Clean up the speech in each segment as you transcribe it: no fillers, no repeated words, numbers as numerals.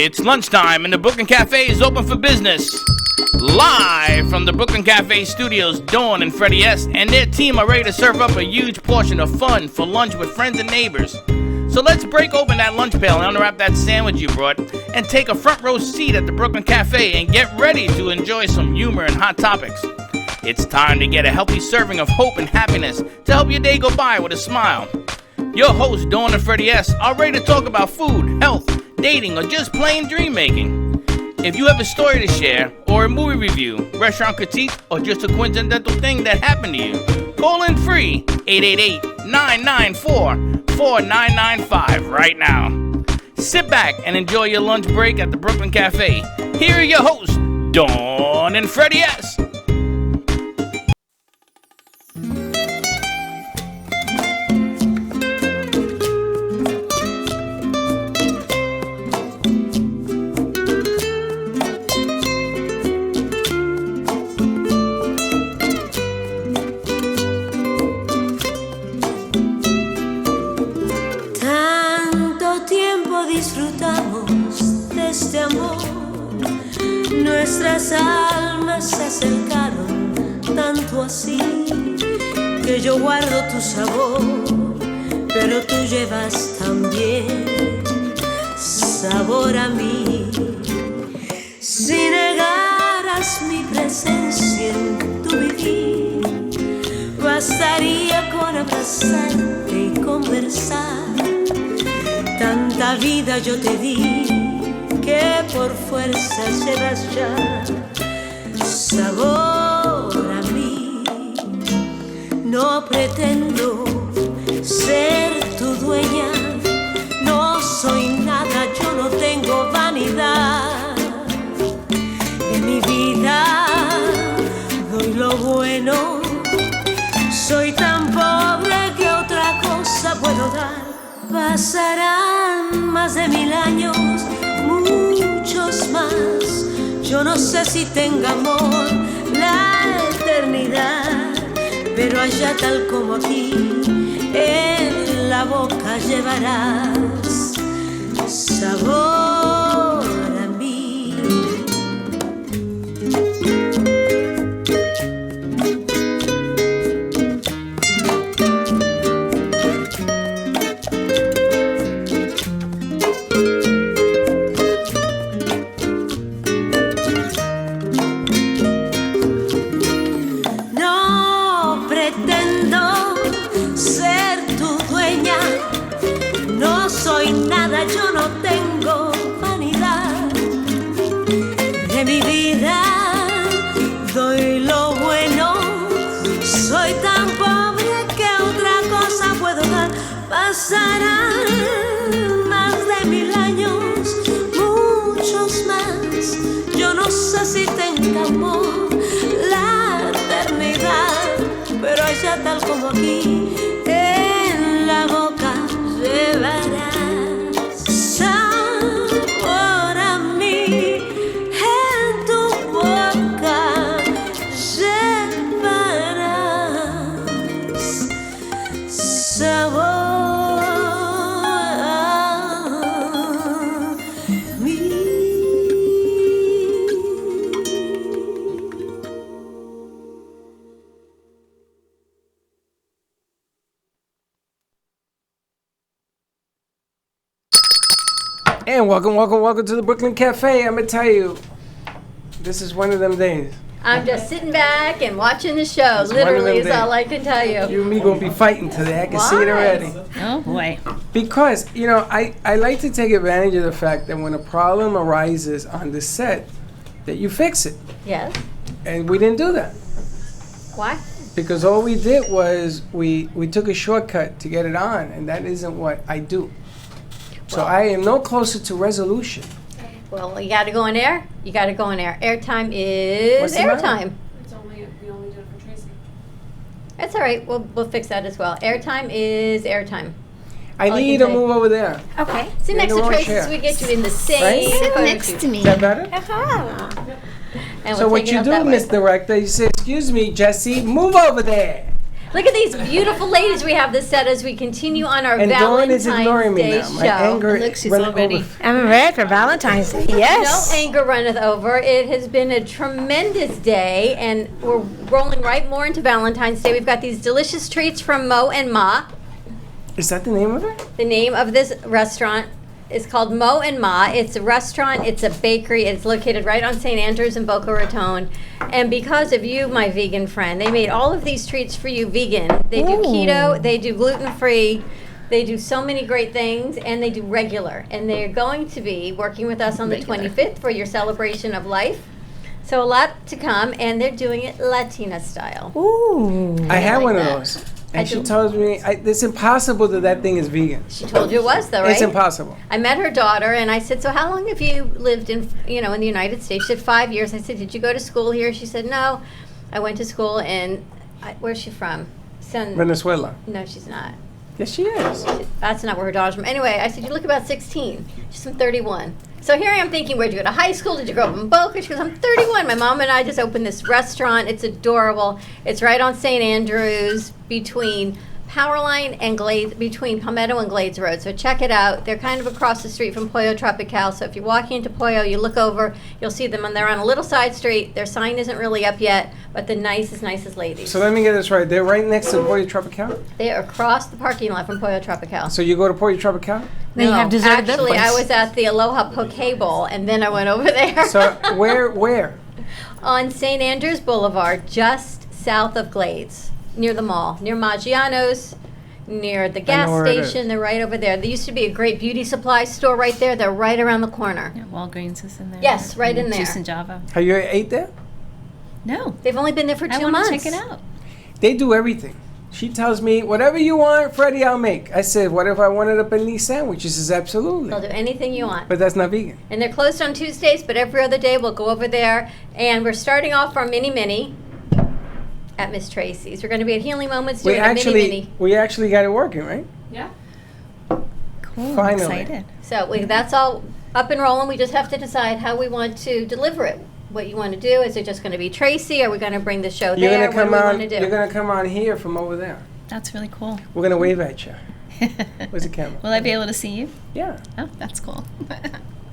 It's lunchtime and the Brooklyn Cafe is open for business. Live from the Brooklyn Cafe studios, Dawn and Freddie S. and their team are ready to serve up a huge portion of fun for lunch with friends and neighbors. So let's break open that lunch pail and unwrap that sandwich you brought and take a front row seat at the Brooklyn Cafe and get ready to enjoy some humor and hot topics. It's time to get a healthy serving of hope and happiness to help your day go by with a smile. Your hosts, Dawn and Freddie S., are ready to talk about food, health, dating, or just plain dream making. If you have a story to share, or a movie review, restaurant critique, or just a coincidental thing that happened to you, call in free 888-994-4995 right now. Sit back and enjoy your lunch break at the Brooklyn Cafe. Here are your hosts, Dawn and Freddie S. Nuestras almas se acercaron tanto así que yo guardo tu sabor, pero tú llevas también sabor a mí. Si negaras mi presencia en tu vivir, bastaría con abrazarte y conversar. Tanta vida yo te di que por fuerza llevas ya sabor a mí. No pretendo ser tu dueña, no soy nada, yo no tengo vanidad. De mi vida doy lo bueno, soy tan pobre que otra cosa puedo dar. Pasarán más de 1000 años, muchos más. Yo no sé si tenga amor la eternidad, pero allá tal como aquí, en la boca llevarás sabor a mí. Yo no tengo vanidad. De mi vida doy lo bueno, soy tan pobre que otra cosa puedo dar. Pasarán más de 1000 años, muchos más. Yo no sé si tenga amor la eternidad, pero allá tal como aquí, en la boca llevarás sabor a mí, en tu boca llevarás sabor a mí. And welcome to the Brooklyn Cafe. I'm going to tell you, this is one of them days. I'm just sitting back and watching the show. Literally is all I can tell you. You and me going to be fighting today. I can see it already. Oh, boy. Because, you know, I like to take advantage of the fact that when a problem arises on the set, that you fix it. Yes. And we didn't do that. Why? Because all we did was we took a shortcut to get it on, and that isn't what I do. So I am no closer to resolution. Well, you got to go on air. You got to go on air. Airtime is airtime. We only did it for Tracy. That's all right. We'll fix that as well. Airtime is airtime. I need you to move over there. Okay. Sit You're next in the to wrong Tracy chair. so we get you in the same. Right? Sit next to me. Is that better? And So we'll what take it you up do, that way. Miss Director, you say, excuse me, Jesse, move over there. Look at these beautiful ladies we have this set as we continue on our And Dawn Valentine's is ignoring me Day now. show. My anger Look, she's went already- over. I'm ready for Valentine's Day. Yes. No anger runneth over. It has been a tremendous day, and we're rolling right more into Valentine's Day. We've got these delicious treats from Mo and Ma. Is that the name of it? The name of this restaurant is called Mo and Ma. It's a restaurant, it's a bakery, it's located right on St. Andrews in Boca Raton. And because of you, my vegan friend, they made all of these treats for you vegan. They do keto, they do gluten-free, they do so many great things, and they do regular. And they're going to be working with us on the 25th for your celebration of life. So a lot to come, and they're doing it Latina style. Ooh. I had like one that. of those. And I she do. tells me, it's impossible that thing is vegan. She told you it was, though, right? It's impossible. I met her daughter, and I said, "So how long have you lived in the United States?" She said, 5 years. I said, "Did you go to school here?" She said, "No, I went to school in where's she from? Venezuela. No, she's not. Yes, she is. That's not where her daughter's from. Anyway, I said, "You look about 16." She's from 31. So here I am thinking, where'd you go to high school? Did you grow up in Boca? She goes, "I'm 31. My mom and I just opened this restaurant. It's adorable. It's right on St. Andrews between Powerline and Glades, between Palmetto and Glades Road. So check it out. They're kind of across the street from Pollo Tropical. So if you're walking into Pollo, you look over, you'll see them, and they're on a little side street. Their sign isn't really up yet, but the nicest ladies. So let me get this right. They're right next to Pollo Tropical? They are across the parking lot from Pollo Tropical. So you go to Pollo Tropical? Then you have dessert at that actually, I place. was at the Aloha Poke Bowl, and then I went over there. So where? On St. Andrews Boulevard, just south of Glades, near the mall, near Maggiano's, near the gas where it is. station. They're right over there. There used to be a great beauty supply store right there. They're right around the corner. Yeah, Walgreens is in there. Yes, right in And there. Juice and Java. Have you ate there? No. They've only been there for 2 I want months. to check it out. They do everything. She tells me, whatever you want, Freddie, I'll make. I said, what if I wanted a penne sandwich? She says, absolutely. They'll do anything you want. But that's not vegan. And they're closed on Tuesdays, but every other day we'll go over there. And we're starting off our mini at Miss Tracy's. We're going to be at Healing Moments doing a mini. We actually got it working, right? Yeah. Cool. Finally. I'm excited. So that's all up and rolling. We just have to decide how we want to deliver it. What you want to do? Is it just going to be Tracy? Are we going to bring the show You're there? gonna What do come we on. want to do? You're gonna come on here from over there. That's really cool. We're gonna wave at you. Where's the camera? Will I be able to see you? Yeah. Oh, that's cool.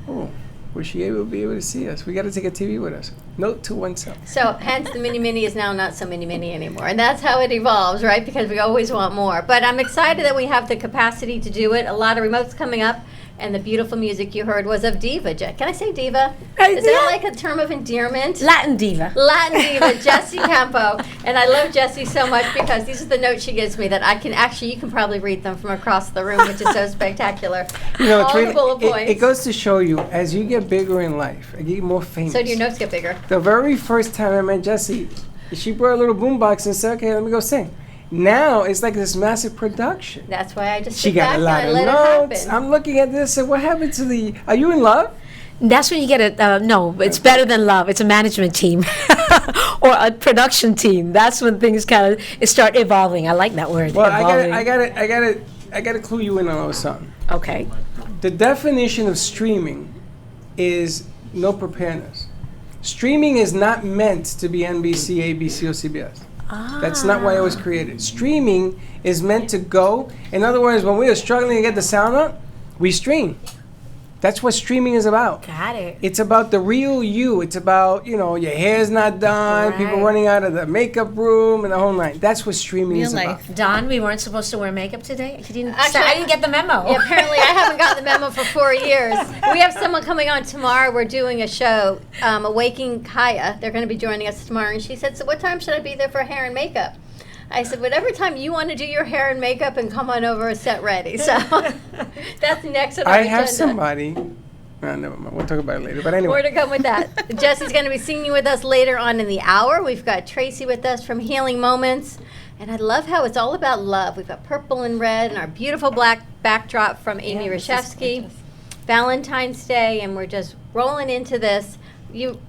Oh, will she be able to see us? We got to take a TV with us. Note to oneself. So hence the mini is now not so mini anymore. And that's how it evolves, right? Because we always want more. But I'm excited that we have the capacity to do it. A lot of remotes coming up. And the beautiful music you heard was of Diva. Can I say Diva? Is that like a term of endearment? Latin diva. Latin diva, Jessie Campo. And I love Jessie so much because these are the notes she gives me that I can you can probably read them from across the room, which is so spectacular. You know, All the bullet points. it goes to show you, as you get bigger in life, and you get more famous. So do your notes get bigger? The very first time I met Jessie, she brought a little boombox and said, okay, let me go sing. Now it's like this massive production. That's why I just She sit got back a lot and I of let notes. it happen. I'm looking at this and what happened to are you in love? That's when you get no, it's better than love. It's a management team or a production team. That's when things kind of start evolving. I like that word. Well, evolving. I gotta clue you in on a little something. Okay. The definition of streaming is no preparedness. Streaming is not meant to be NBC, ABC, or CBS. That's not why it was created. Streaming is meant to go. In other words, when we are struggling to get the sound up, we stream. That's what streaming is about. Got it. It's about the real you. It's about, your hair's not done, people Right. running out of the makeup room and the whole night. That's what streaming Real is life. about. Don, we weren't supposed to wear makeup today. You didn't. Actually, I didn't get the memo. Yeah, apparently I haven't gotten the memo for 4 years. We have someone coming on tomorrow. We're doing a show, Awaking Kaya. They're going to be joining us tomorrow. And she said, so what time should I be there for hair and makeup? I said, whatever time you want to do your hair and makeup and come on over, set ready. So that's next on our I agenda. have somebody. Never mind. We'll talk about it later. But anyway. More to come with that. Jesse's going to be singing with us later on in the hour. We've got Tracy with us from Healing Moments. And I love how it's all about love. We've got purple and red and our beautiful black backdrop from Amy Reshevsky. Valentine's Day, and we're just rolling into this.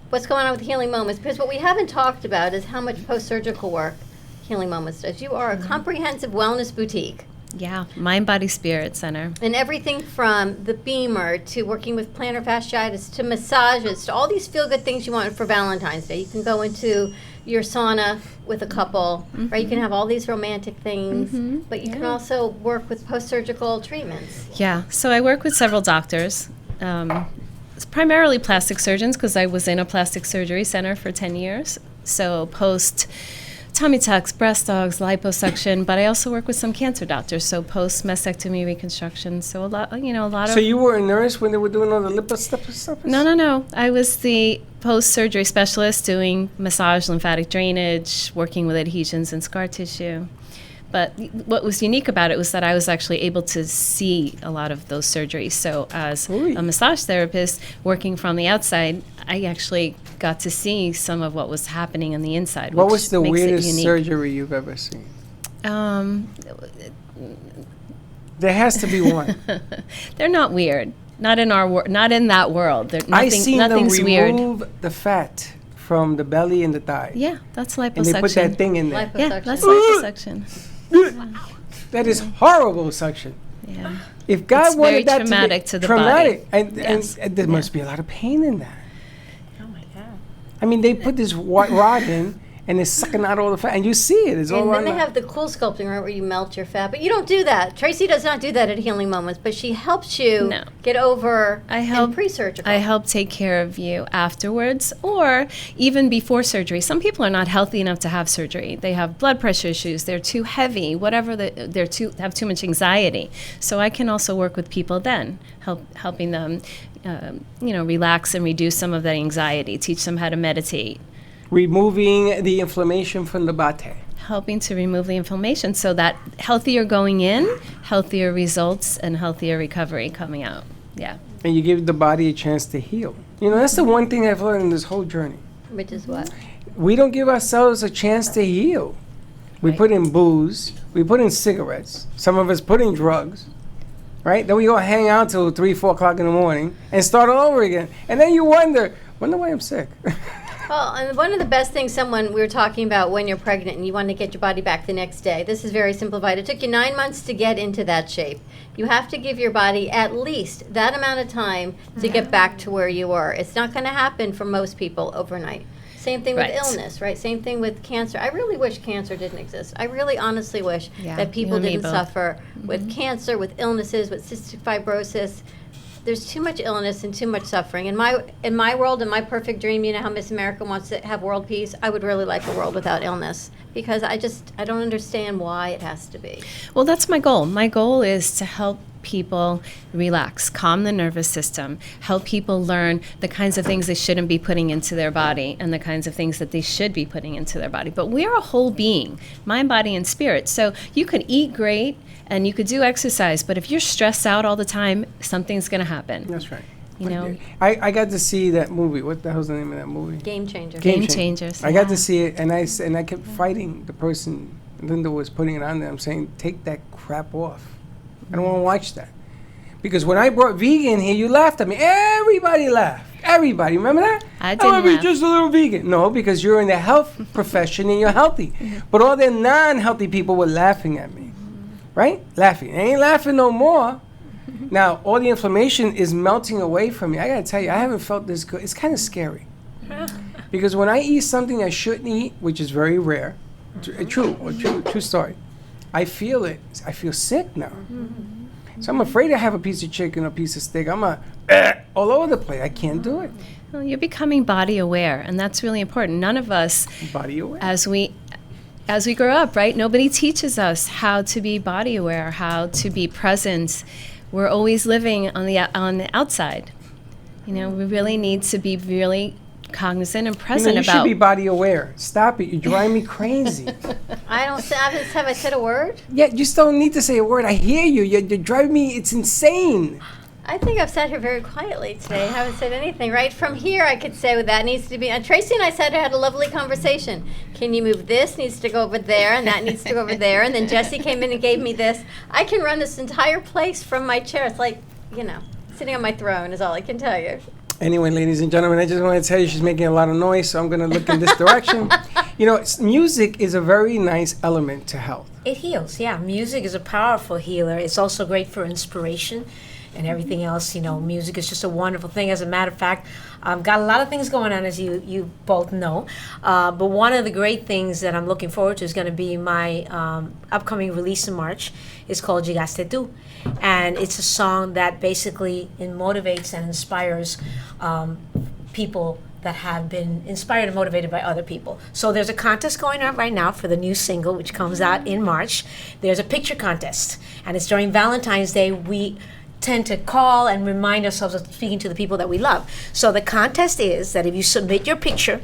What's going on with Healing Moments? Because what we haven't talked about is how much post-surgical work Healing Moments does. You are a comprehensive wellness boutique. Yeah, Mind, Body, Spirit Center. And everything from the beamer to working with plantar fasciitis to massages to all these feel-good things you want for Valentine's Day. You can go into your sauna with a couple, right? You can have all these romantic things, but you can also work with post-surgical treatments. Yeah, so I work with several doctors, it's primarily plastic surgeons because I was in a plastic surgery center for 10 years. So post tummy tucks, breast dogs, liposuction, but I also work with some cancer doctors, so post mastectomy reconstruction. So a lot of. So you were a nurse when they were doing all the lipo stuff? No. I was the post-surgery specialist doing massage, lymphatic drainage, working with adhesions and scar tissue. But what was unique about it was that I was actually able to see a lot of those surgeries. So as a massage therapist working from the outside, I actually got to see some of what was happening on the inside. What which was the makes it weirdest unique. surgery you've ever seen? There has to be one. They're not weird. Not in our not in that world. I seen them nothing's weird. remove the fat from the belly and the thigh. Yeah, that's liposuction. And they put that thing in there. Yeah, that's liposuction. That is horrible suction. Yeah. If God It's wanted very that traumatic to to be the traumatic, body. and there must be a lot of pain in that. Oh my God! I mean, they put this rod in, and it's sucking out all the fat, and you see it. It's all And then on they the- have the cool sculpting, right, where you melt your fat. But you don't do that. Tracy does not do that at Healing Moments, but she helps you No. get over I help and pre-surgical. I help take care of you afterwards or even before surgery. Some people are not healthy enough to have surgery. They have blood pressure issues. They're too heavy. Whatever. Have too much anxiety. So I can also work with people then, helping them, relax and reduce some of that anxiety. Teach them how to meditate. removing the inflammation from the body. Helping to remove the inflammation so that healthier going in, healthier results, and healthier recovery coming out. Yeah. And you give the body a chance to heal. That's the one thing I've learned in this whole journey. Which is what? We don't give ourselves a chance to heal. We put in booze, we put in cigarettes, some of us put in drugs, right? Then we go hang out till 3, 4 o'clock in the morning and start all over again. And then you wonder why I'm sick. Well, and one of the best things we were talking about when you're pregnant and you want to get your body back the next day. This is very simplified. It took you 9 months to get into that shape. You have to give your body at least that amount of time to get back to where you were. It's not going to happen for most people overnight. Same thing with Right. illness, right? Same thing with cancer. I really wish cancer didn't exist. I really honestly wish Yeah, that you people and me didn't both. suffer with cancer, with illnesses, with cystic fibrosis. There's too much illness and too much suffering. In my world, in my perfect dream, how Miss America wants to have world peace, I would really like a world without illness because I don't understand why it has to be. Well, that's my goal. My goal is to help people relax, calm the nervous system, help people learn the kinds of things they shouldn't be putting into their body and the kinds of things that they should be putting into their body. But we're a whole being, mind, body, and spirit. So you could eat great and you could do exercise, but if you're stressed out all the time, something's going to happen. That's right. I I got to see that movie. What the hell's the name of that movie? Game changer. Game Changers. I got to see it, and I kept fighting the person Linda was putting it on there. I'm saying, take that crap off. I don't want to watch that. Because when I brought vegan here, you laughed at me. Everybody laughed. Everybody. Remember that? I didn't want to be laugh. just a little vegan. No, because you're in the health profession and you're healthy. But all the non-healthy people were laughing at me. Right? Laughing. They ain't laughing no more. Now, all the inflammation is melting away from me. I got to tell you, I haven't felt this good. It's kind of scary. Because when I eat something I shouldn't eat, which is very rare, true story, I feel it. I feel sick now. So I'm afraid to have a piece of chicken, a piece of steak. I'm all over the place. I can't do it. Well, you're becoming body aware, and that's really important. None of us, Body aware. as we grow up, right? Nobody teaches us how to be body aware, how to be present. We're always living on the outside. We really need to be really cognizant and present you about. should be body aware. Stop it. You drive me crazy. Have I said a word? Yeah, you just don't need to say a word. I hear you. You're driving me. It's insane. I think I've sat here very quietly today. I haven't said anything. Right from here, I could say that needs to be. Tracy and I had a lovely conversation. Can you move this? Needs to go over there, and that needs to go over there. And then Jesse came in and gave me this. I can run this entire place from my chair. It's like, sitting on my throne is all I can tell you. Anyway, ladies and gentlemen, I just want to tell you she's making a lot of noise, so I'm going to look in this direction. You know, music is a very nice element to health. It heals, yeah. Music is a powerful healer. It's also great for inspiration and everything else. You know, music is just a wonderful thing. As a matter of fact, I've got a lot of things going on, as you both know. But one of the great things that I'm looking forward to is going to be my upcoming release in March. It's called Llegaste Tú. And it's a song that basically motivates and inspires people that have been inspired and motivated by other people. So there's a contest going on right now for the new single, which comes out in March. There's a picture contest, and it's during Valentine's Day. We tend to call and remind ourselves of speaking to the people that we love. So the contest is that if you submit your picture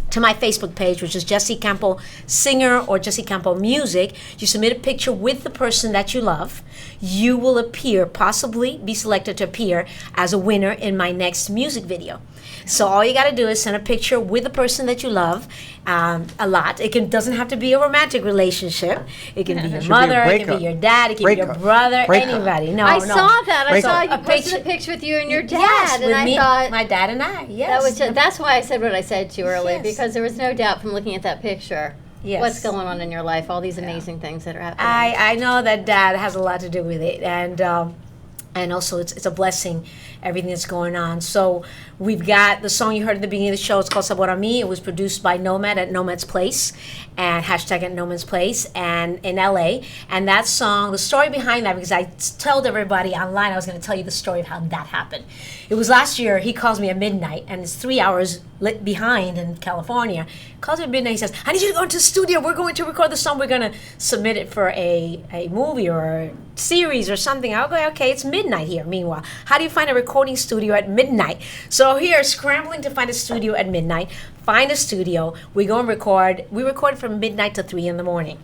to my Facebook page, which is Jessie Campo Singer or Jessie Campo Music, you submit a picture with the person that you love, you will appear, possibly be selected to appear as a winner in my next music video. So all you got to do is send a picture with the person that you love, a lot. It doesn't have to be a romantic relationship. It can be your mother, it can be your dad, it can be your brother, anybody. No, I no. saw that. I saw you A posted picture- a picture with you and your dad, Yes, and with I me, thought my dad and I. Yes. that was that's why I said what I said to you earlier, Yes. because there was no doubt from looking at that picture Yes. what's going on in your life, all these amazing things that are happening. I know that dad has a lot to do with it, and also it's a blessing, everything that's going on. So we've got the song you heard at the beginning of the show. It's called Sabor a Mí. It was produced by Nomad at Nomad's Place, and hashtag at Nomad's Place, and in LA. And that song, the story behind that, because I told everybody online I was going to tell you the story of how that happened. It was last year. He calls me at midnight, and it's 3 hours behind in California. Calls me at midnight. He says, "I need you to go into the studio. We're going to record the song. We're going to submit it for a movie or a series or something." I'll go, "Okay, it's midnight here." Meanwhile, how do you find a recording studio at midnight? So here, scrambling to find a studio at midnight. Find a studio. We go and record. We record from midnight to 3 in the morning.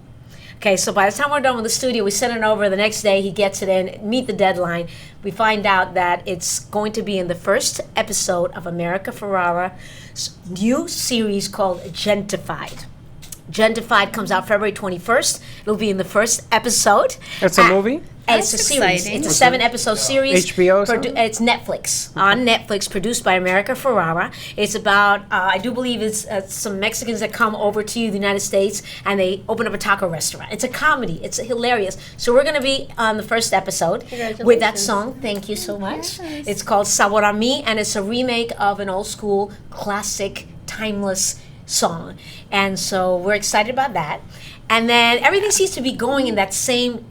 Okay, so by the time we're done with the studio, we send it over. The next day, he gets it in, meet the deadline. We find out that it's going to be in the first episode of America Ferrara's new series called Gentified. Gentified comes out February 21st. It'll be in the first episode. It's a movie? It's a That's series. exciting. It's a 7-episode series. HBO or something? It's Netflix. On Netflix, produced by America Ferrara. It's about, I do believe it's some Mexicans that come over to the United States and they open up a taco restaurant. It's a comedy. It's hilarious. So we're going to be on the first episode with that song. Thank you so much. Yes. It's called Sabor a Mí, and it's a remake of an old school, classic, timeless song. And so we're excited about that. And then everything seems to be going in that same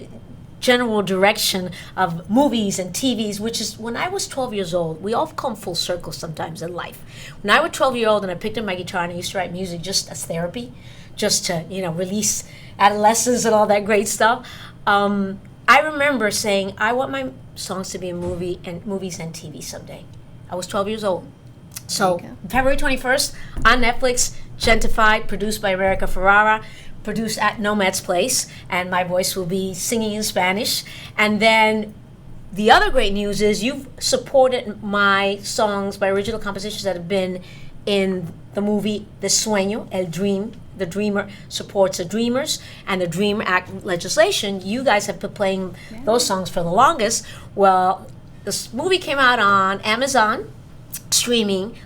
general direction of movies and TVs, which is when I was 12 years old. We all come full circle sometimes in life. When I was 12-year-old and I picked up my guitar and I used to write music just as therapy, just to, release adolescence and all that great stuff. I remember saying, I want my songs to be in movies and TV someday. I was 12 years old. So February 21st on Netflix, Gentified, produced by America Ferrara, produced at Nomad's Place, and my voice will be singing in Spanish. And then the other great news is you've supported my songs, my original compositions that have been in the movie The Sueño, El Dream. The Dreamer supports the Dreamers, and the Dream Act legislation. You guys have been playing those songs for the longest. Well, this movie came out on Amazon streaming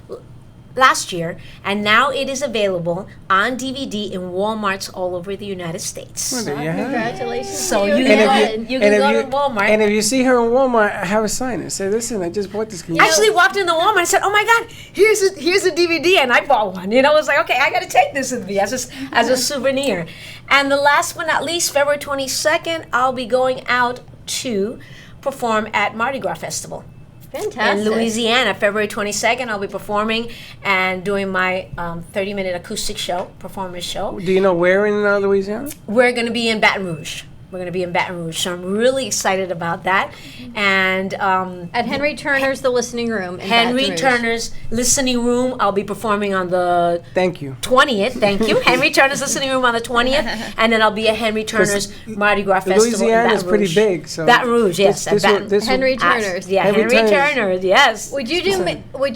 last year, and now it is available on DVD in Walmarts all over the United States. Well, there you have it. Congratulations. So to you And can if go to Walmart. And if you see her in Walmart, have a sign and say, "Listen, I just bought this." Can you I actually walked into Walmart and said, "Oh my God, here's a DVD," and I bought one. I was like, "Okay, I got to take this with me as a souvenir." And the last but not least, February 22nd, I'll be going out to perform at Mardi Gras Festival. Fantastic. In Louisiana, February 22nd, I'll be performing and doing my 30-minute acoustic show, performance show. Do you know where in Louisiana? We're going to be in Baton Rouge. We're going to be in Baton Rouge, so I'm really excited about that. And At Henry Turner's The Listening Room. In Henry Baton Rouge. Turner's Listening Room, I'll be performing on the Thank you. 20th. Thank you. Henry Turner's Listening Room on the 20th, and then I'll be at Henry Turner's Mardi Gras Festival. Louisiana in is Baton pretty Rouge. big, so Baton Rouge, yes. This Baton- will- Henry Turner's. Yeah, Henry Henry Turner's. Turner's, yes. Would you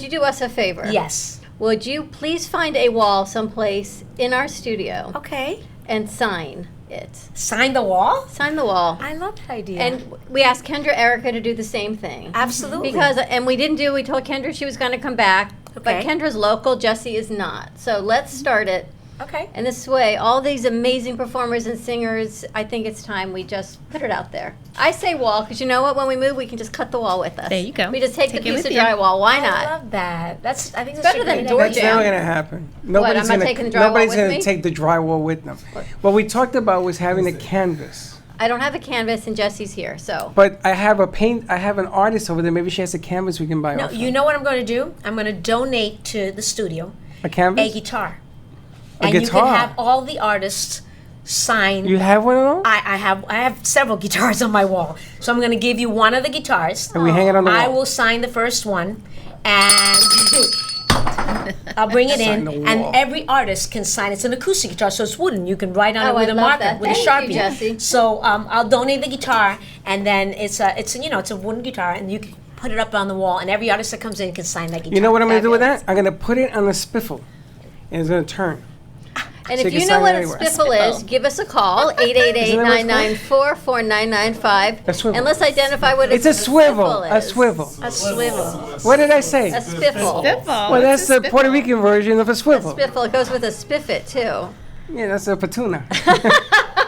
do us a favor? Yes. Would you please find a wall someplace in our studio Okay. and sign it. Sign the wall? Sign the wall. I love that idea. And we asked Kendra Erica to do the same thing. Absolutely. And we didn't we told Kendra she was going to come back, but Okay. Kendra's local, Jesse is not. So let's start it. Okay. And this way, all these amazing performers and singers, I think it's time we just put it out there. I say wall, because you know what? When we move, we can just cut the wall with us. There you go. We just take Take the it piece with of you. drywall. Why I not? love that. I think that's better a than great door idea. That's jam. never gonna happen. I'm not taking the drywall Nobody's with gonna me? take the drywall with them. What we talked about was having a canvas. I don't have a canvas, and Jesse's here, so. But I have an artist over there. Maybe she has a canvas we can buy No, off. you know what I'm going to do? I'm going to donate to the studio A a canvas? guitar. A And you guitar? can have all the artists sign. You have one of those? I have several guitars on my wall. So I'm going to give you one of the guitars. And we hang it on the wall. I will sign the first one, and I'll bring it Sign in, the and wall. every artist can sign. It's an acoustic guitar, so it's wooden. You can write on Oh, it with I a love marker, that. with a Thank you, Sharpie. Jessie. So I'll donate the guitar, and then it's a wooden guitar, and you can put it up on the wall, and every artist that comes in can sign that guitar. You know what I'm gonna do with Fabulous. that? I'm gonna put it on the spiffle, and it's gonna turn. And So if you you can know sign what a it anywhere. spiffle is, give us a call, 888-994-4995. A swivel. And let's identify what It's a swivel. spiffle A is. swivel. A swivel. What did I say? A spiffle. Well, that's the Puerto Rican version of a A swivel. spiffle. It goes with a spiffet, too. Yeah, that's a patuna.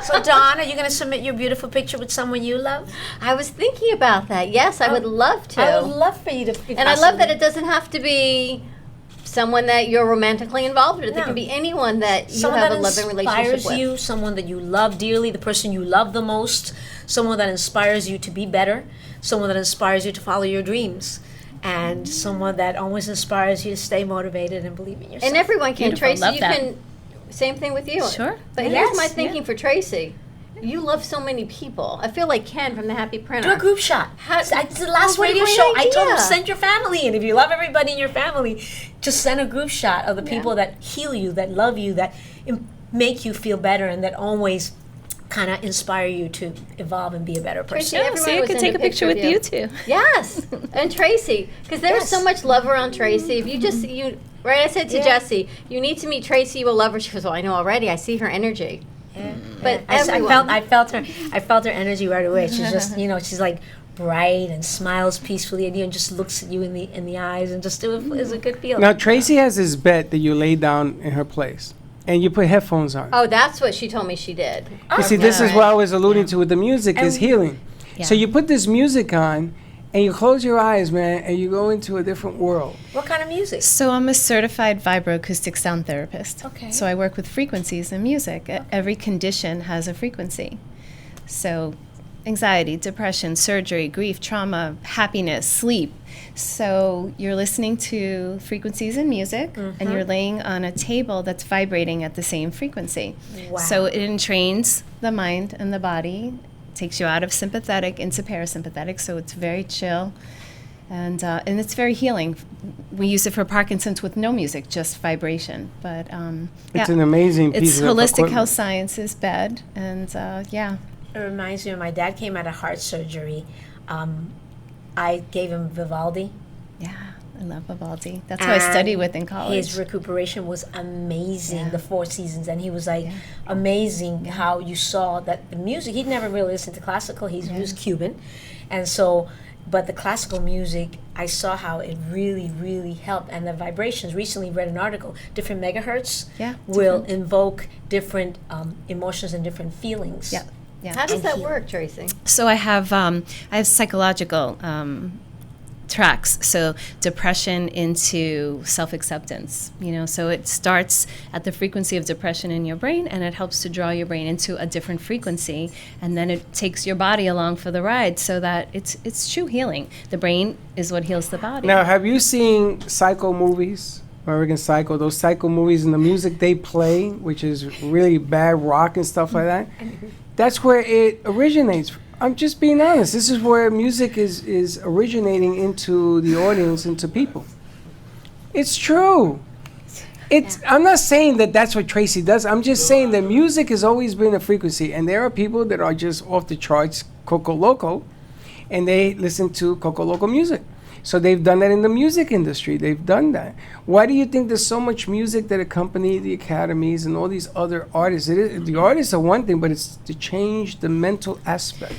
So Dawn, are you going to submit your beautiful picture with someone you love? I was thinking about that. Yes, I would love to. I would love for you to. And I love that it doesn't have to be someone that you're romantically involved with. It No. can be anyone that you someone have that a loving relationship inspires with. you, someone that you love dearly, the person you love the most, someone that inspires you to be better, someone that inspires you to follow your dreams, and someone that always inspires you to stay motivated and believe in yourself. And everyone can. Beautiful. Tracy, Love you that. can. Same thing with you. Sure. But Yes, here's my yeah. thinking for Tracy. You love so many people. I feel like Ken from the Happy Printer. Do a group shot. How- It's the last Oh, what a radio great show. I told them idea. send your family, and if you love everybody in your family, just send a group shot of the people that heal you, that love you, that make you feel better, and that always kind of inspire you to evolve and be a better Tracy, person. Yeah, everyone see, I was could in take the a picture of with you too. Yes, and Tracy, because there was so Yes. much love around Tracy. If you right, I said to Yeah. Jessie, you need to meet Tracy. You will love her. She goes, well, I know already. I see her energy. But I everyone, felt her energy right away. She's just, she's like bright and smiles peacefully at you and just looks at you in the eyes, and just it was a good feeling. Now, Tracy has this bed that you lay down in her place, and you put headphones on. oh, that's what she told me she did. You see, this is what I was alluding to with the music is And- healing. So Yeah. you put this music on, and you close your eyes, man, and you go into a different world. What kind of music? So I'm a certified vibroacoustic sound therapist. Okay. So I work with frequencies in music. Every condition has a frequency. So anxiety, depression, surgery, grief, trauma, happiness, sleep. So you're listening to frequencies in music, and you're laying on a table that's vibrating at the same frequency. So Wow. it entrains the mind and the body, takes you out of sympathetic into parasympathetic. So it's very chill. And it's very healing. We use it for Parkinson's with no music, just vibration. But It's an amazing piece it's of holistic equipment. health sciences bed, and yeah. It reminds me when my dad came out of heart surgery. I gave him Vivaldi. Yeah, I love Vivaldi. That's who I studied with in college. His recuperation was amazing, Yeah. the 4 seasons, and he was like amazing how you saw that the music. He'd never really listened to classical. He was Cuban, and so. But the classical music, I saw how it really, really helped. And the vibrations, recently read an article, different megahertz Yeah, will invoke different emotions and different feelings. Yeah, yeah. How does And that heal. work, Tracy? So I have psychological tracks. So depression into self-acceptance. So it starts at the frequency of depression in your brain, and it helps to draw your brain into a different frequency, and then it takes your body along for the ride, so that it's true healing. The brain is what heals the body. Now, have you seen Psycho movies? American Psycho, those Psycho movies and the music they play, which is really bad rock and stuff like that. That's where it originates. I'm just being honest. This is where music is originating into the audience, into people. It's true. I'm not saying that that's what Tracy does. I'm just saying that music has always been a frequency, and there are people that are just off the charts, Coco Loco, and they listen to Coco Loco music. So they've done that in the music industry. They've done that. Why do you think there's so much music that accompany the academies and all these other artists? The artists are one thing, but it's to change the mental aspect.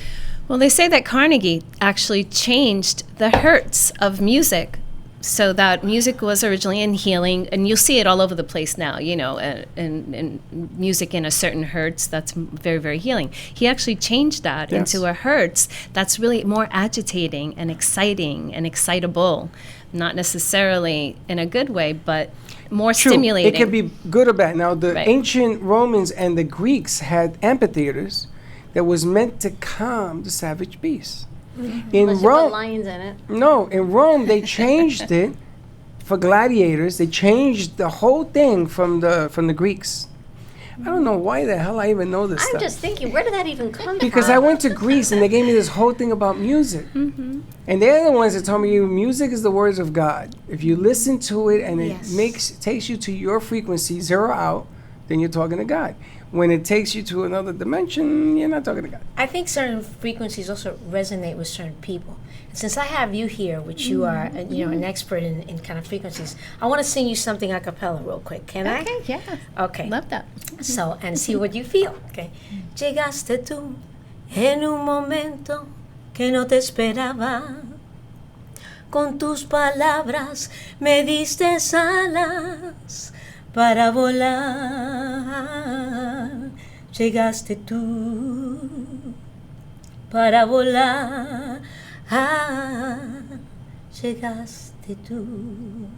Well, they say that Carnegie actually changed the hertz of music, so that music was originally in healing, and you'll see it all over the place now, in music in a certain hertz that's very, very healing. He actually changed that into a hertz that's really more agitating and exciting and excitable, not necessarily in a good way, but more stimulating. It can be good or bad. Now, the ancient Romans and the Greeks had amphitheaters that was meant to calm the savage beasts. In Unless you Rome, put lions in it. No, in Rome they changed it for gladiators. They changed the whole thing from the Greeks. I don't know why the hell I even know this I'm stuff. just thinking, where did that even come Because from? I went to Greece and they gave me this whole thing about music. And they're the ones that told me music is the words of God. If you listen to it and it takes you to your frequency, zero out, then you're talking to God. When it takes you to another dimension, you're not talking to God. I think certain frequencies also resonate with certain people. And since I have you here, which you are, an expert in kind of frequencies, I want to sing you something a cappella real quick. Can I? Okay, yeah. Okay. Love that. So, and see what you feel. Okay. Llegaste tú en un momento que no te esperaba. Con tus palabras me diste alas para volar. Llegaste tú para volar. Llegaste tú.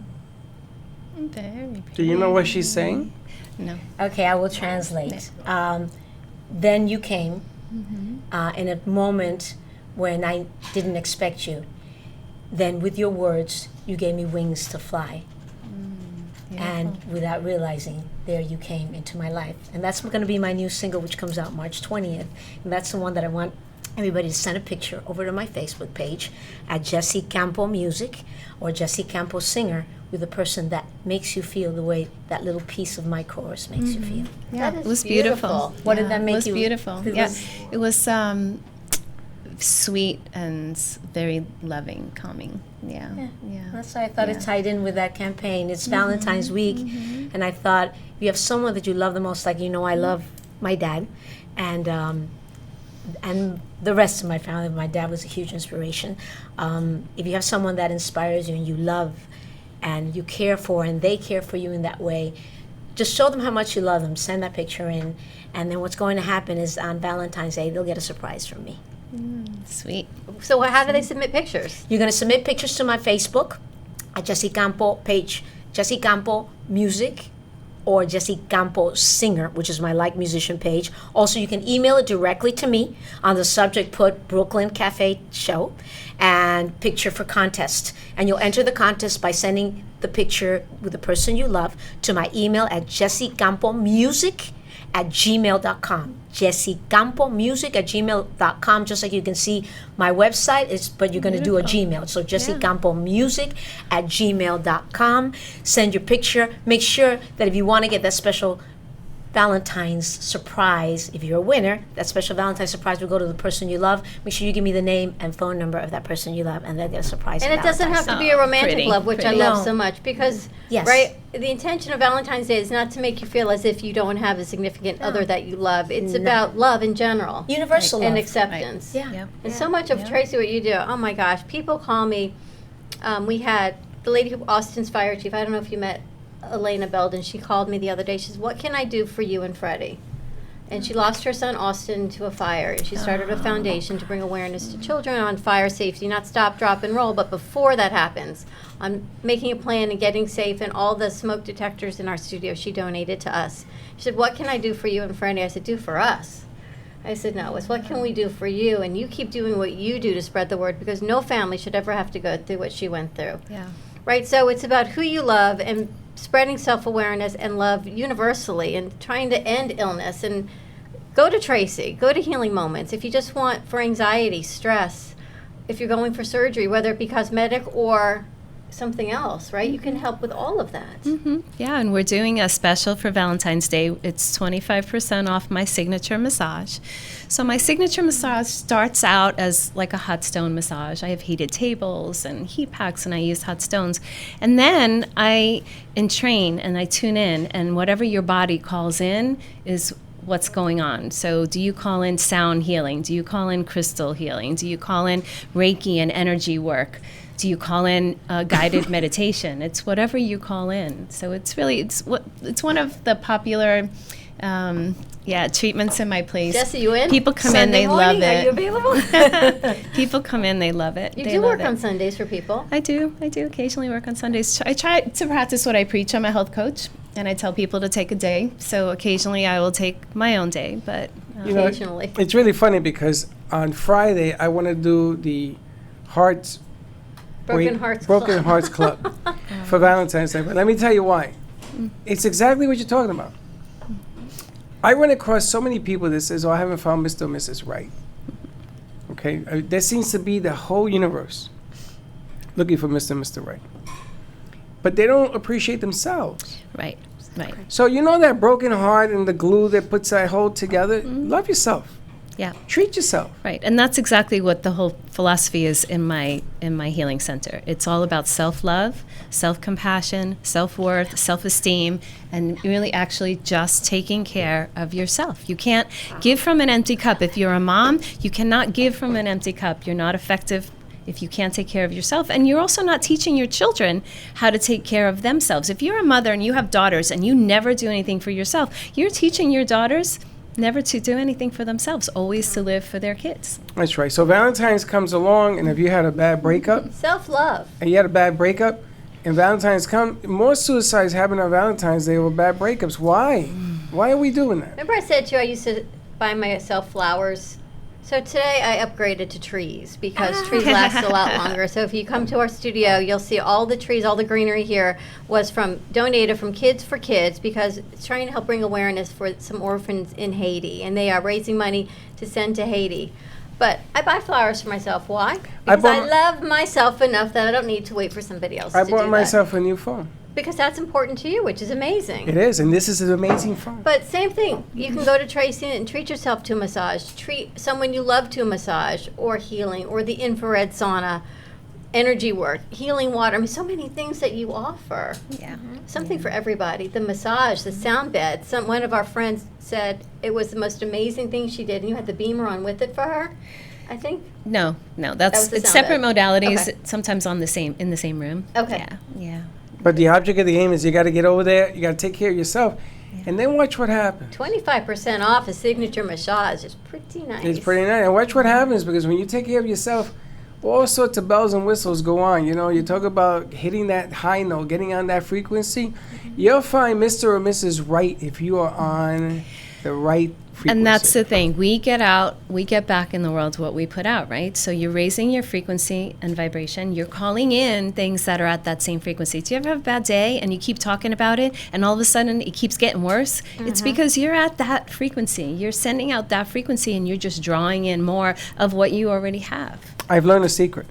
Very Do you know what she's saying? No. Okay, I will translate. Then you came in a moment when I didn't expect you. Then with your words, you gave me wings to fly. And without realizing, there you came into my life. And that's going to be my new single, which comes out March 20th. And that's the one that I want everybody to send a picture over to my Facebook page at Jessie Campo Music or Jessie Campo Singer with a person that makes you feel the way that little piece of my chorus makes you feel. Yeah, That it is was beautiful. What did that make It was you- beautiful. it Yeah, was- it was sweet and very loving, calming. Yeah. That's why I thought it tied in with that campaign. It's Valentine's week, and I thought if you have someone that you love the most, like I love my dad, and the rest of my family. My dad was a huge inspiration. If you have someone that inspires you and you love, and you care for, and they care for you in that way, just show them how much you love them. Send that picture in, and then what's going to happen is on Valentine's Day they'll get a surprise from me. Sweet. So how do they submit pictures? You're going to submit pictures to my Facebook at Jessie Campo page, Jessie Campo Music, or Jessie Campo Singer, which is my like musician page. Also, you can email it directly to me. On the subject, put Brooklyn Cafe Show and picture for contest. And you'll enter the contest by sending the picture with the person you love to my email at jessiecampomusic@gmail.com. jessiecampomusic@gmail.com. Just like you can see my website, but you're going to do a Gmail. So jessiecampomusic@gmail.com. Send your picture. Make sure that if you want to get that special Valentine's surprise, if you're a winner, that special Valentine's surprise will go to the person you love. Make sure you give me the name and phone number of that person you love, and they'll get a surprise. And for it doesn't have Valentine's to be a romantic pretty, love, which pretty. I love No. so much, because Yes. right, the intention of Valentine's Day is not to make you feel as if you don't have a significant other that you love. It's about love in general. Universal and love. acceptance. Yeah. Yep. And so much of Tracy, what you do, oh my gosh, people call me. We had the lady who, Austin's fire chief. I don't know if you met Elena Belden. She called me the other day. She says, "What can I do for you and Freddie?" And she lost her son Austin to a fire, and she started a foundation to bring awareness to children on fire safety, not stop, drop, and roll, but before that happens, on making a plan and getting safe, and all the smoke detectors in our studio she donated to us. She said, "What can I do for you and Freddie?" I said, "Do for us." I said, "No, it's what can we do for you? And you keep doing what you do to spread the word, because no family should ever have to go through what she went through." Yeah. Right? So it's about who you love and spreading self-awareness and love universally and trying to end illness. And go to Tracy. Go to Healing Moments. If you just want for anxiety, stress, if you're going for surgery, whether it be cosmetic or something else, right? You can help with all of that. Yeah, and we're doing a special for Valentine's Day. It's 25% off my signature massage. So my signature massage starts out as like a hot stone massage. I have heated tables and heat packs, and I use hot stones. And then I entrain and I tune in, and whatever your body calls in is what's going on. So do you call in sound healing? Do you call in crystal healing? Do you call in Reiki and energy work? Do you call in guided meditation? It's whatever you call in. So it's one of the popular treatments in my place. Jesse, you in? People come Sunday in, they morning, love it. Are you available? People come in, they love it. You They do love work it. on Sundays for people. I do occasionally work on Sundays. I try to practice what I preach. I'm a health coach, and I tell people to take a day. So occasionally I will take my own day, but You know, Occasionally. it's really funny because on Friday I want to do the Hearts Broken Hearts Broken Club. Hearts Club for Valentine's Day. But let me tell you why. It's exactly what you're talking about. I run across so many people that says, "Oh, I haven't found Mr. or Mrs. Right." Okay, there seems to be the whole universe looking for Mr. and Mr. Right, but they don't appreciate themselves. right. So you know that broken heart and the glue that puts that whole together. Love yourself. Yeah. Treat yourself. Right, and that's exactly what the whole philosophy is in my healing center. It's all about self-love, self-compassion, self-worth, self-esteem, and really actually just taking care of yourself. You can't give from an empty cup. If you're a mom, you cannot give from an empty cup. You're not effective if you can't take care of yourself. And you're also not teaching your children how to take care of themselves. If you're a mother and you have daughters and you never do anything for yourself, you're teaching your daughters never to do anything for themselves, always to live for their kids. That's right. So Valentine's comes along, and if you had a bad breakup, Self-love. and you had a bad breakup, and Valentine's come, more suicides happen on Valentine's Day over bad breakups. Why? Why are we doing that? Remember I said to you I used to buy myself flowers? So today I upgraded to trees because trees last a lot longer. So if you come to our studio, you'll see all the trees, all the greenery here was donated from Kids for Kids because it's trying to help bring awareness for some orphans in Haiti. And they are raising money to send to Haiti. But I buy flowers for myself. Why? Because I love myself enough that I don't need to wait for somebody else to do that. I bought myself a new phone. Because that's important to you, which is amazing. It is, and this is an amazing phone. But same thing. You can go to Tracy and treat yourself to a massage. Treat someone you love to a massage or healing or the infrared sauna, energy work, healing water. I mean, so many things that you offer. Yeah. Something for everybody. The massage, the sound bed. One of our friends said it was the most amazing thing she did, and you had the beamer on with it for her, I think. No, was that's the it's sound separate bed. modalities. Okay. Sometimes in the same room. Okay. Yeah. But the object of the game is you got to get over there, you got to take care of yourself, and then watch what happens. 25% off a signature massage is pretty nice. It's pretty nice. And watch what happens, because when you take care of yourself, all sorts of bells and whistles go on. You know, you talk about hitting that high note, getting on that frequency. You'll find Mr. or Mrs. Right if you are on the right frequency. And that's the thing. We get back in the world what we put out, right? So you're raising your frequency and vibration. You're calling in things that are at that same frequency. Do you ever have a bad day and you keep talking about it and all of a sudden it keeps getting worse? It's because you're at that frequency. You're sending out that frequency and you're just drawing in more of what you already have. I've learned a secret.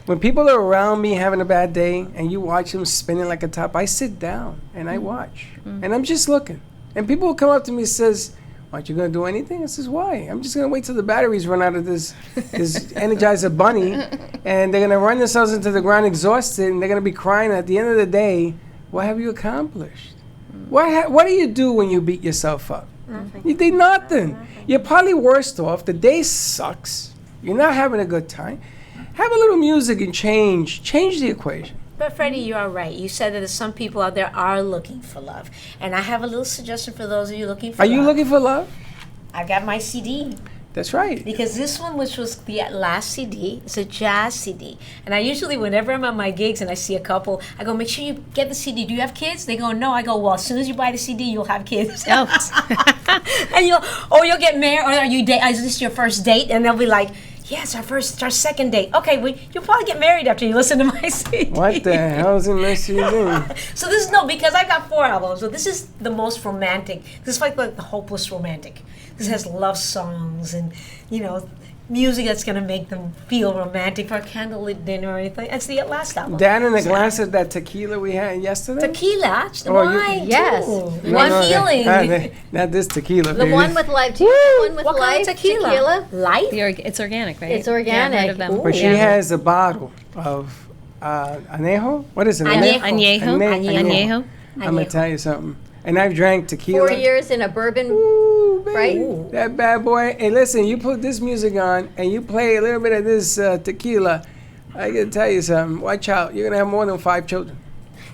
When people are around me having a bad day and you watch them spinning like a top, I sit down and I watch. And I'm just looking. And people will come up to me and says, "Aren't you going to do anything?" I says, "Why? I'm just going to wait till the batteries run out of this Energizer bunny, and they're going to run themselves into the ground exhausted, and they're going to be crying at the end of the day. What have you accomplished? What do you do when you beat yourself up? Nothing. You did nothing. You're probably worse off. The day sucks. You're not having a good time. Have a little music and change the equation." But Freddie, you are right. You said that there's some people out there are looking for love. And I have a little suggestion for those of you looking for Are love. you looking for love? I've got my CD. That's right. Because this one, which was the last CD, is a jazz CD. And I usually, whenever I'm at my gigs and I see a couple, I go, "Make sure you get the CD. Do you have kids?" They go, "No." I go, "Well, as soon as you buy the CD, you'll have kids." And you'll get married, or is this your first date? And they'll be like, "Yes, our second date." Okay, you'll probably get married after you listen to my CD. What the hell's in my CD? So because I got 4 albums, so this is the most romantic. This is like the hopeless romantic. This has love songs and, music that's gonna make them feel romantic for a candlelit dinner or anything. It's the last album. That and a glass of that tequila we had yesterday. Tequila, it's the Oh, you- wine Yes. too. One healing. Not this tequila. The baby. one with life. Do you have one with What kind life of tequila? Life? It's organic, right? It's Yeah, I've organic. heard of them. But she Yeah. has a bottle of añejo. What is it? Añejo. Añejo. I'm gonna tell you something. And I've drank tequila. 4 years in a bourbon. Ooh, baby. Right? That bad boy. Hey, listen, you put this music on and you play a little bit of this tequila. I gotta tell you something. Watch out. You're gonna have more than 5 children.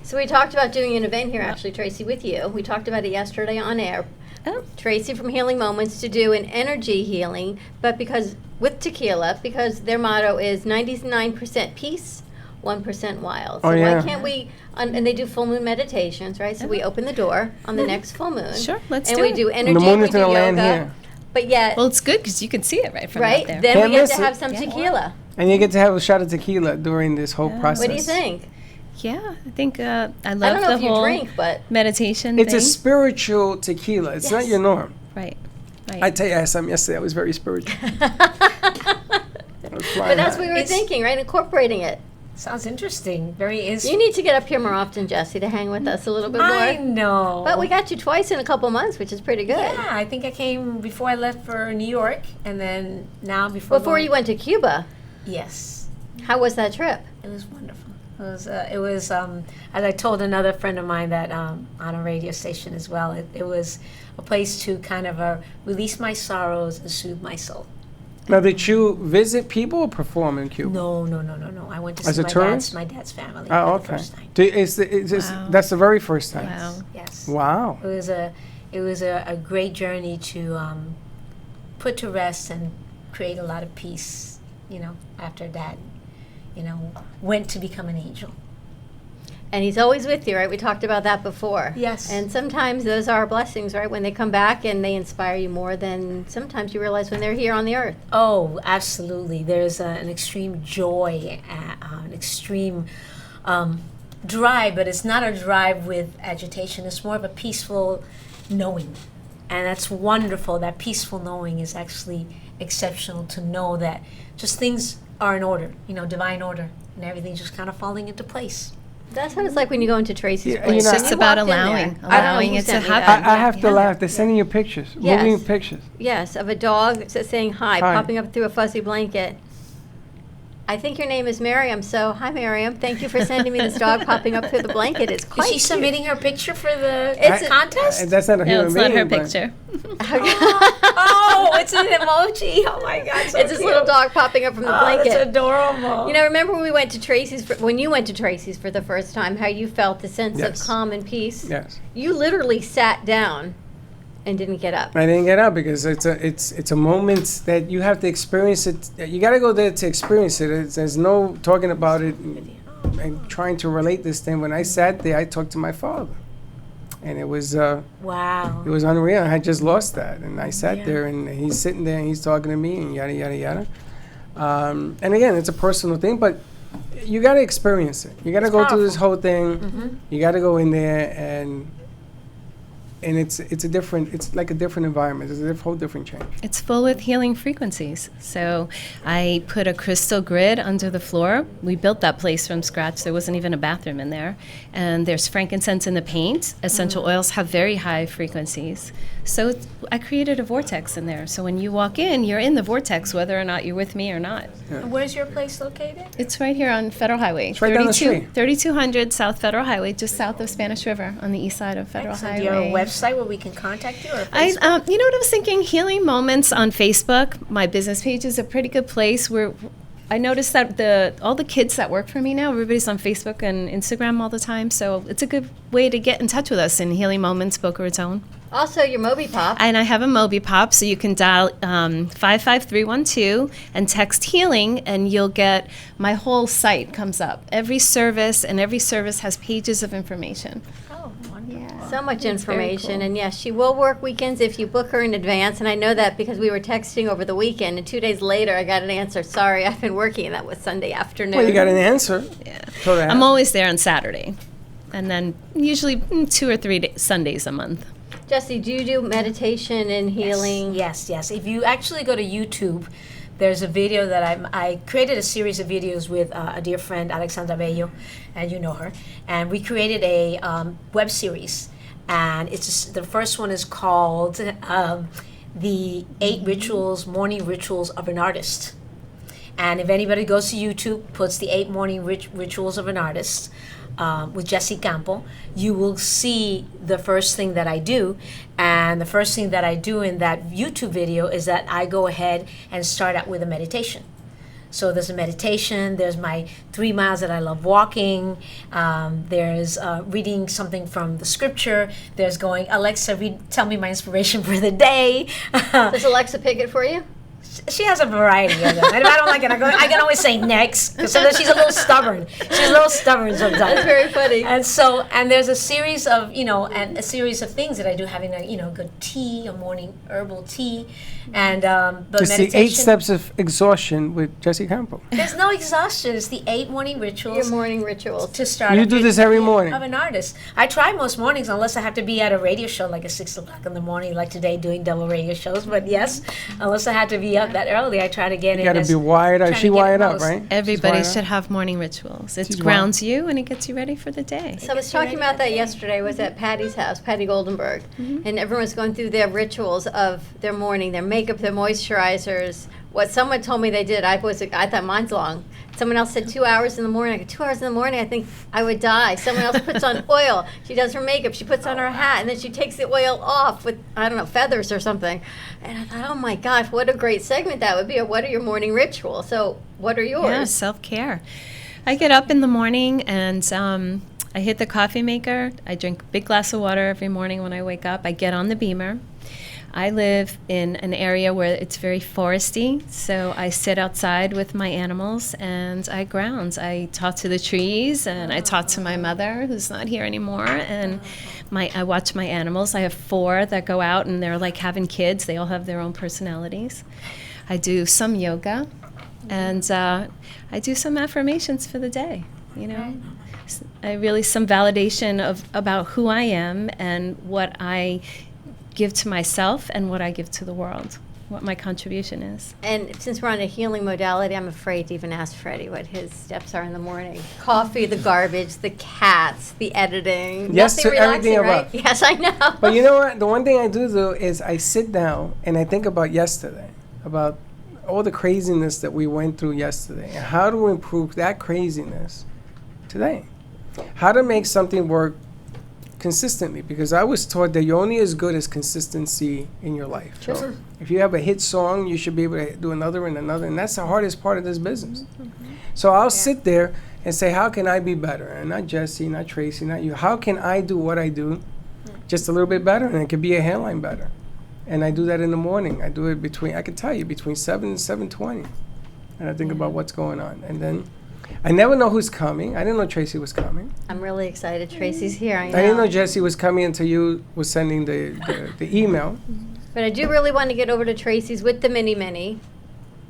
So we talked about doing an event here, actually, Tracy, with you. We talked about it yesterday on air. Oh. Tracy from Healing Moments to do an energy healing, but because with tequila, because their motto is 99% peace, 1% wild. So Oh, yeah. why can't we? And they do full moon meditations, right? So we open the door on the next full moon. Sure, let's and do we it. do And energy. the moon we is do gonna yoga. land here. But yet, Well, it's good because you can see it right from right? out there. Then Can't we get miss to it. have some tequila. And you get to have a shot of tequila during this whole process. What do you think? Yeah, I think I I love don't know the if you whole drink, but meditation It's thing. a spiritual tequila. It's not Yes. your norm. Right. I tell you, I had some yesterday. I was very spiritual. I was flying But that's high. what we were It's- thinking, right? Incorporating it. Sounds interesting. Very You need to get up here more often, Jesse, to hang with us a little bit I more. know. But we got you twice in a couple months, which is pretty good. Yeah, I think I came before I left for New York, and then now before. Before you went to Cuba, Yes, how was that trip? it was wonderful. It was. As I told another friend of mine that on a radio station as well. It was a place to kind of release my sorrows and soothe my soul. Now, did you visit people or perform in Cuba? No. I went to As see a tourist? my dad's family Oh, for the okay. first time. Wow. That's the very first time. Wow. Yes. Wow. It was a great journey to put to rest and create a lot of peace. After that, went to become an angel. And he's always with you, right? We talked about that before. Yes. And sometimes those are blessings, right? When they come back and they inspire you more than sometimes you realize when they're here on the earth. Oh, absolutely. There's an extreme joy, an extreme drive, but it's not a drive with agitation. It's more of a peaceful knowing. And that's wonderful. That peaceful knowing is actually exceptional, to know that just things are in order, divine order, and everything's just kind of falling into place. That's what it's like when you go into Tracy's Yeah, place. you know, When It's you about walked in there, allowing I don't know allowing who it to sent me happen. that. I have to Yeah. laugh. They're sending you pictures, Yes. moving pictures. Yes, of a dog saying hi, Hi. popping up through a fuzzy blanket. I think your name is Miriam, so hi Miriam. Thank you for sending me this dog popping up through the blanket. It's quite Is she cute. submitting her picture for the It's a- contest? That's not a No, human it's being. not her but- picture. Oh, it's an emoji. Oh my God, so It's this cute. little dog popping up from the Oh, blanket. that's adorable. Remember when we went to Tracy's when you went to Tracy's for the first time, how you felt the sense Yes. of calm and peace? Yes. You literally sat down and didn't get up. I didn't get up because it's a moment that you have to experience it. You got to go there to experience it. There's no talking about it and trying to relate this thing. When I sat there, I talked to my father, and it was Wow. unreal. I had just lost that, and I sat Yeah. there, and he's sitting there, and he's talking to me, and yada yada yada. And again, it's a personal thing, but you got to experience it. You got to go through this whole thing. You got to go in there and it's like a different environment. It's a whole different change. It's full with healing frequencies. So I put a crystal grid under the floor. We built that place from scratch. There wasn't even a bathroom in there. And there's frankincense in the paint. Essential oils have very high frequencies. So I created a vortex in there. So when you walk in, you're in the vortex, whether or not you're with me or not. And where's your place located? It's right here on Federal Highway. It's right down the street. 3200 South Federal Highway, just south of Spanish River on the east side of Federal Excellent. Highway. Do you have a website where we can contact you? Or I, Facebook? you know what I was thinking? Healing Moments on Facebook. My business page is a pretty good place where I noticed that all the kids that work for me now, everybody's on Facebook and Instagram all the time. So it's a good way to get in touch with us in Healing Moments, Boca Raton. Also, your Moby Pop. And I have a Moby Pop, so you can dial 55312 and text healing, and you'll get my whole site comes up. Every service has pages of information. Oh, wonderful. So much It's very information, cool. and yes, she will work weekends if you book her in advance. And I know that because we were texting over the weekend, and 2 days later I got an answer. Sorry, I've been working, and that was Sunday afternoon. Well, you got an answer. Yeah. So that I'm always there on Saturday, and then usually 2 or 3 Sundays a month. Jesse, do you do meditation and healing? Yes. If you actually go to YouTube, there's a video that I created a series of videos with a dear friend, Alexandra Bello, and you know her. And we created a web series. And the first one is called The 8 Morning Rituals of an Artist. And if anybody goes to YouTube, puts the 8 morning rituals of an artist with Jesse Campo, you will see the first thing that I do. And the first thing that I do in that YouTube video is that I go ahead and start out with a meditation. So there's a meditation, there's my 3 miles that I love walking, there's reading something from the scripture, there's going, Alexa, tell me my inspiration for the day. Does Alexa pick it for you? She has a variety of them. And if I don't like it, I can always say next, because sometimes she's a little stubborn. She's a little stubborn sometimes. That's very funny. And there's a series of, and a series of things that I do, having a good tea, a morning herbal tea, and but It's meditation. the 8 steps of exhaustion with Jesse Campo. There's no exhaustion. It's the 8 morning rituals. Your morning rituals. To start. You do this every morning. Of an artist. I try most mornings, unless I have to be at a radio show like at 6 o'clock in the morning, like today doing double radio shows. But yes, unless I had to be up that early, I try to get in. You got to be wired up. trying She to get wired it up, most. right? Everybody She's wired should up? have morning rituals. It She's grounds you and it gets you ready for the day. So I was talking about that yesterday. I was at Patty's house, Patty Goldenberg, and everyone's going through their rituals of their morning, their makeup, their moisturizers. What someone told me they did, I thought mine's long. Someone else said 2 hours in the morning. I go, 2 hours in the morning, I think I would die. Someone else puts on oil. She does her makeup. She puts on her hat, and then she takes the oil off with, I don't know, feathers or something. And I thought, oh my gosh, what a great segment that would be. What are your morning rituals? So what are yours? Yeah, self-care. I get up in the morning and I hit the coffee maker. I drink a big glass of water every morning when I wake up. I get on the beamer. I live in an area where it's very foresty, so I sit outside with my animals and I ground. I talk to the trees and I talk to my mother, who's not here anymore, and I watch my animals. I have 4 that go out and they're like having kids. They all have their own personalities. I do some yoga and I do some affirmations for the day, some validation about who I am and what I give to myself and what I give to the world, what my contribution is. And since we're on a healing modality, I'm afraid to even ask Freddie what his steps are in the morning. Coffee, the garbage, the cats, the editing. Yes Nothing to everything relaxing, right? above. Yes, I know. But you know what? The one thing I do is I sit down and I think about yesterday, about all the craziness that we went through yesterday, and how to improve that craziness today. How to make something work consistently, because I was taught that you're only as good as consistency in your life. Sure. So if you have a hit song, you should be able to do another and another, and that's the hardest part of this business. So I'll sit there and say, how can I be better? And not Jesse, not Tracy, not you. How can I do what I do just a little bit better, and it could be a hairline better? And I do that in the morning. I do it I can tell you, between 7 and 7:20. And I think about what's going on. And then I never know who's coming. I didn't know Tracy was coming. I'm really excited. Tracy's here. I I didn't know Jesse was coming until you was sending the email. But I do really want to get over to Tracy's with the mini.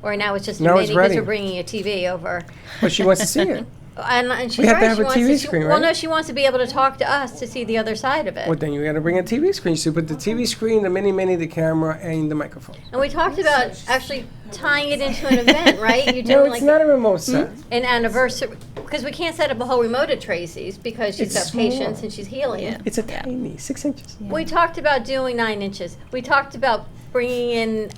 Or now it's just a Now mini it's because ready. we're bringing a TV over. But she wants to see it. And she's We have right. to have she a wants TV to, screen, Well, right? no, she wants to be able to talk to us to see the other side of it. Well, then you got to bring a TV screen. So you put the TV screen, the mini, the camera, and the microphone. And we talked about actually tying it into an event, right? You No, do it's like not a remote set. an anniversary, because we can't set up a whole remote at Tracy's because she's It's got small. patients and she's healing it. It's a tiny 6 inches. We talked about doing 9 inches. We talked about bringing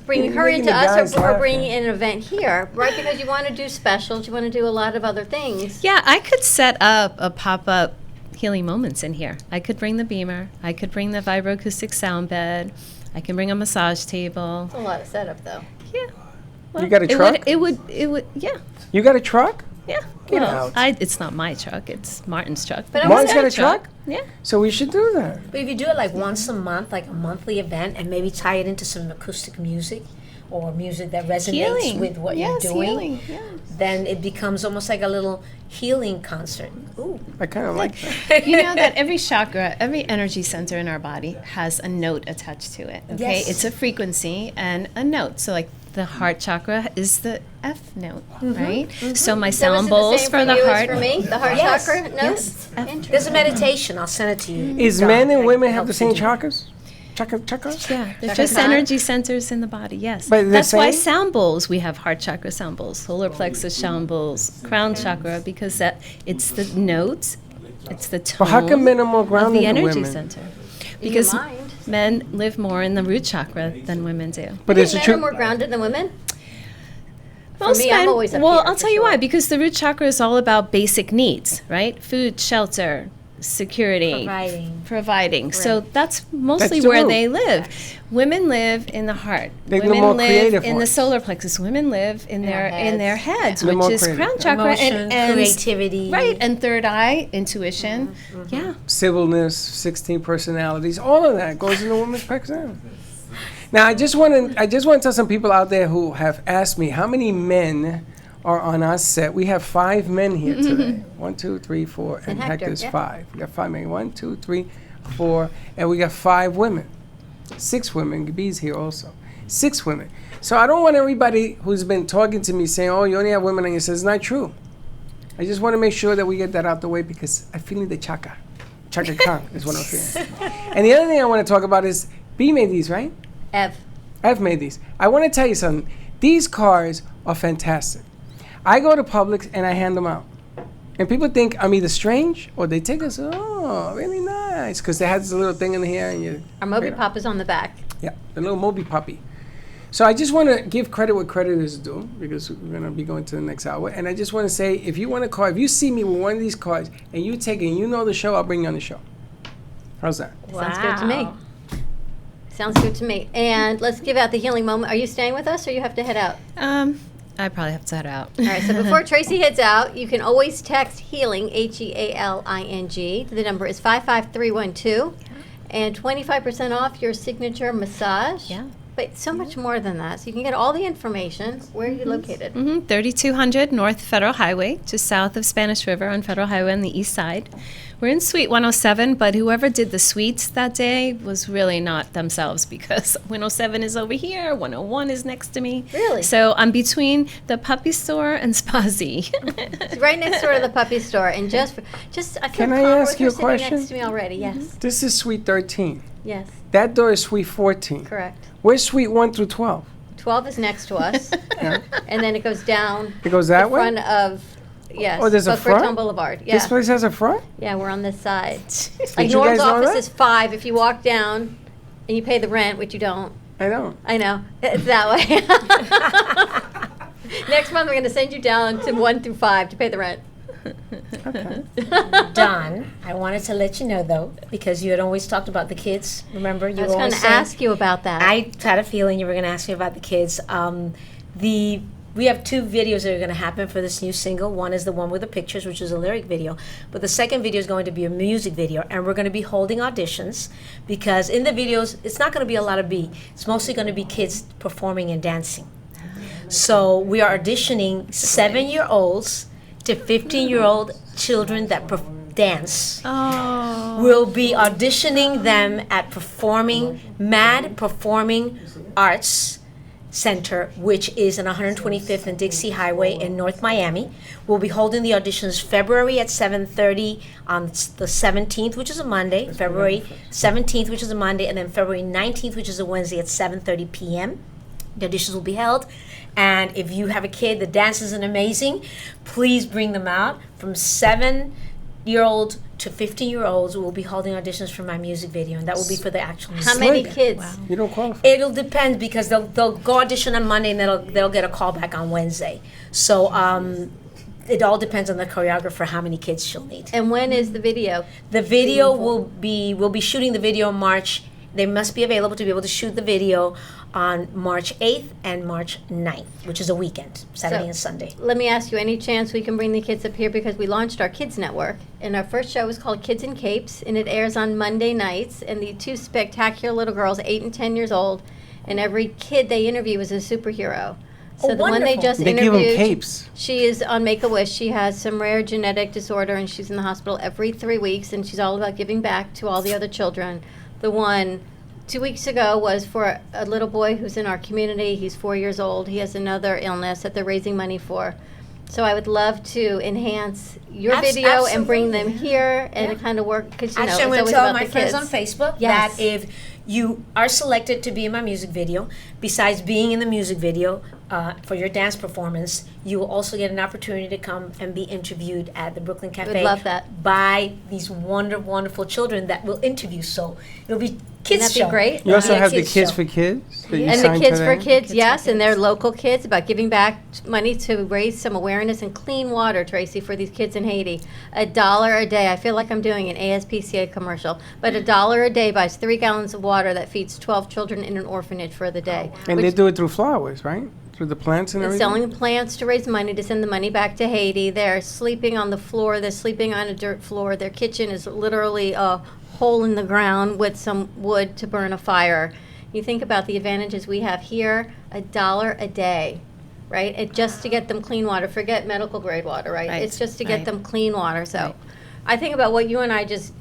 You're her making into the us guys or laugh bringing now. in an event here, right? Because you want to do specials, you want to do a lot of other things. Yeah, I could set up a pop-up healing moments in here. I could bring the beamer. I could bring the vibroacoustic sound bed. I can bring a massage table. It's a lot of setup, though. Yeah. You got a truck? It would, yeah. You got a truck? Yeah. Get Well, out. it's not my truck. It's Martin's truck. But I Martin's want got a truck? Yeah. So we should do that. But if you do it like once a month, like a monthly event, and maybe tie it into some acoustic music or music that resonates Healing. with what Yes, you're doing, healing, yes. then it becomes almost like a little healing concert. Ooh. I kind of like that. You know that every chakra, every energy center in our body has a note attached to it. Okay, Yes. it's a frequency and a note. So like the heart chakra is the F note, right? So my So is sound it bowls same for the you as heart. for me, the heart Yes, chakra? No? yes. Interesting. There's a meditation. I'll send it to you. Is Dawn, men and that women have the helps same you do it. chakras? chakra? Yeah, they're Chakra just sign. energy centers in the body, yes. But the That's why same? sound bowls, we have heart chakra sound bowls, solar plexus sound bowls, crown chakra, because it's the notes, it's the tone But how come men are more of grounded the than energy women? center. In your Because mind. men live more in the root chakra than women do. But You it's think a men are true. more grounded than women? Most me, I'm men- always up well, here, I'll for tell you why. sure. Because the root chakra is all about basic needs, right? Food, shelter, security, providing. So that's mostly That's the where root. they live. Women live in the heart. They're the Women more live creative in the ones. solar plexus. Women live in their heads, They're more which is creative. crown chakra Emotion, and creativity. right, and third eye, intuition. Yeah. Civilness, 16 personalities, all of that goes into women's personality. Now, I just want to tell some people out there who have asked me how many men are on our set. We have 5 men here today. 1, 2, 3, 4, and Hector, Hector's yeah. 5. We got 5 men. 1, 2, 3, 4, and we got 5 women. 6 women. B's here also. 6 women. So I don't want everybody who's been talking to me saying, "Oh, you only have women," and you say it's not true. I just want to make sure that we get that out the way because I'm feeling the chakra. Chakra Khan is what I'm feeling. And the other thing I want to talk about is B made these, right? I've made these. I want to tell you something. These cards are fantastic. I go to Publix and I hand them out. And people think I'm either strange or they take us, oh, really nice. Because they had this little thing in here. And you, Our Moby Pop is on the back. yeah, the little Moby puppy. So I just want to give credit what credit is due because we're going to be going to the next hour. And I just want to say, if you want a card, if you see me with one of these cards and you take it and you know the show, I'll bring you on the show. How's that? Sounds good to me. Sounds good to me. And let's give out the healing moment. Are you staying with us or you have to head out? I probably have to head out. All right, so before Tracy heads out, you can always text HEALING, HEALING. The number is 55312. And 25% off your signature massage. Yeah. But so much more than that. So you can get all the information. Where are you located? 3200 North Federal Highway, just south of Spanish River on Federal Highway on the east side. We're in Suite 107, but whoever did the suites that day was really not themselves because 107 is over here, 101 is next to me. Really? So I'm between the puppy store and Spazi. It's right next door to the puppy store. And just I feel Can I calmer ask with you her a sitting question? next to me already. Yes. This is Suite 13. Yes. That door is Suite 14. Correct. Where's Suite 1 through 12? 12 is next to us. Yeah. And then it goes down It goes that in way? front of, yes. Oh, there's a Boca Raton front? Boulevard. Yeah. This place has a front? Yeah, we're on this side. Did Like you Norm's guys know office that? is 5 if you walk down and you pay the rent, which you don't. I know. I know. It's that way. Next month, we're going to send you down to 1 through 5 to pay the rent. Okay. Don, I wanted to let you know though, because you had always talked about the kids. Remember, you I was were going always to saying, ask you about that. I had a feeling you were going to ask me about the kids. We have 2 videos that are going to happen for this new single. One is the one with the pictures, which is a lyric video. But the second video is going to be a music video. And we're going to be holding auditions because in the videos, it's not going to be a lot of beat. It's mostly going to be kids performing and dancing. So we are auditioning 7-year-olds to 15-year-old children that dance. Oh. We'll be auditioning them at Mad Performing Arts Center, which is on 125th and Dixie Highway in North Miami. We'll be holding the auditions February at 7:30 on the 17th, which is a Monday, February 17th, which is a Monday, and then February 19th, which is a Wednesday at 7:30 p.m. The auditions will be held. And if you have a kid that dances and amazing, please bring them out. From 7-year-old to 15-year-olds, we'll be holding auditions for my music video, and that will be for the actual music. How many Slick. kids? You don't qualify. It'll depend because they'll go audition on Monday and they'll get a call back on Wednesday. So it all depends on the choreographer how many kids she'll need. And when is the video? The video we'll be shooting the video in March. They must be available to be able to shoot the video on March 8th and March 9th, which is a weekend, Saturday So- and Sunday. Let me ask you, any chance we can bring the kids up here because we launched our kids network and our first show is called Kids in Capes and it airs on Monday nights and the 2 spectacular little girls, 8 and 10 years old, and every kid they interview is a superhero. So Oh, the one they wonderful. just They give 'em interviewed, capes. she is on Make-A-Wish. She has some rare genetic disorder and she's in the hospital every 3 weeks and she's all about giving back to all the other children. The one 2 weeks ago was for a little boy who's in our community. He's 4 years old. He has another illness that they're raising money for. So I would love to enhance your video and bring them absolutely, here and Yeah. kind of work because you know Actually, it's I'm going always to tell about my the friends kids. on Facebook Yes. that if You are selected to be in my music video. Besides being in the music video for your dance performance, you will also get an opportunity to come and be interviewed at the Brooklyn Cafe. Would love that. By these wonderful children that will interview. So it'll be kids Wouldn't that show. be great? You also Yeah, have the kids Kids show. for Kids. that you And the signed Kids for today. Kids, Kids yes, for and they're Kids. local kids, about giving back money to raise some awareness and clean water, Tracy, for these kids in Haiti. $1 a day. I feel like I'm doing an ASPCA commercial, but $1 a day buys 3 gallons of water that feeds 12 children in an orphanage for the day. And they do it through flowers, right? Through the plants and It's everything? selling plants to raise money to send the money back to Haiti. They're sleeping on the floor. They're sleeping on a dirt floor. Their kitchen is literally a hole in the ground with some wood to burn a fire. You think about the advantages we have here, $1 a day, right? It just to get them clean water. Forget medical grade water, right? Right, It's just to get right. them clean water. So Right. I think about what you and I just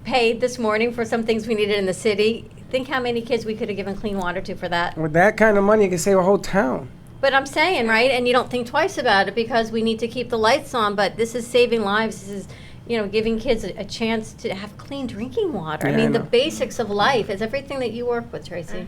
paid this morning for some things we needed in the city. Think how many kids we could have given clean water to for that. With that kind of money, you can save a whole town. But I'm saying, right, and you don't think twice about it because we need to keep the lights on, but this is saving lives. This is, giving kids a chance to have clean drinking water. I Yeah, I mean, the know. basics of life is everything that you work with, Tracy.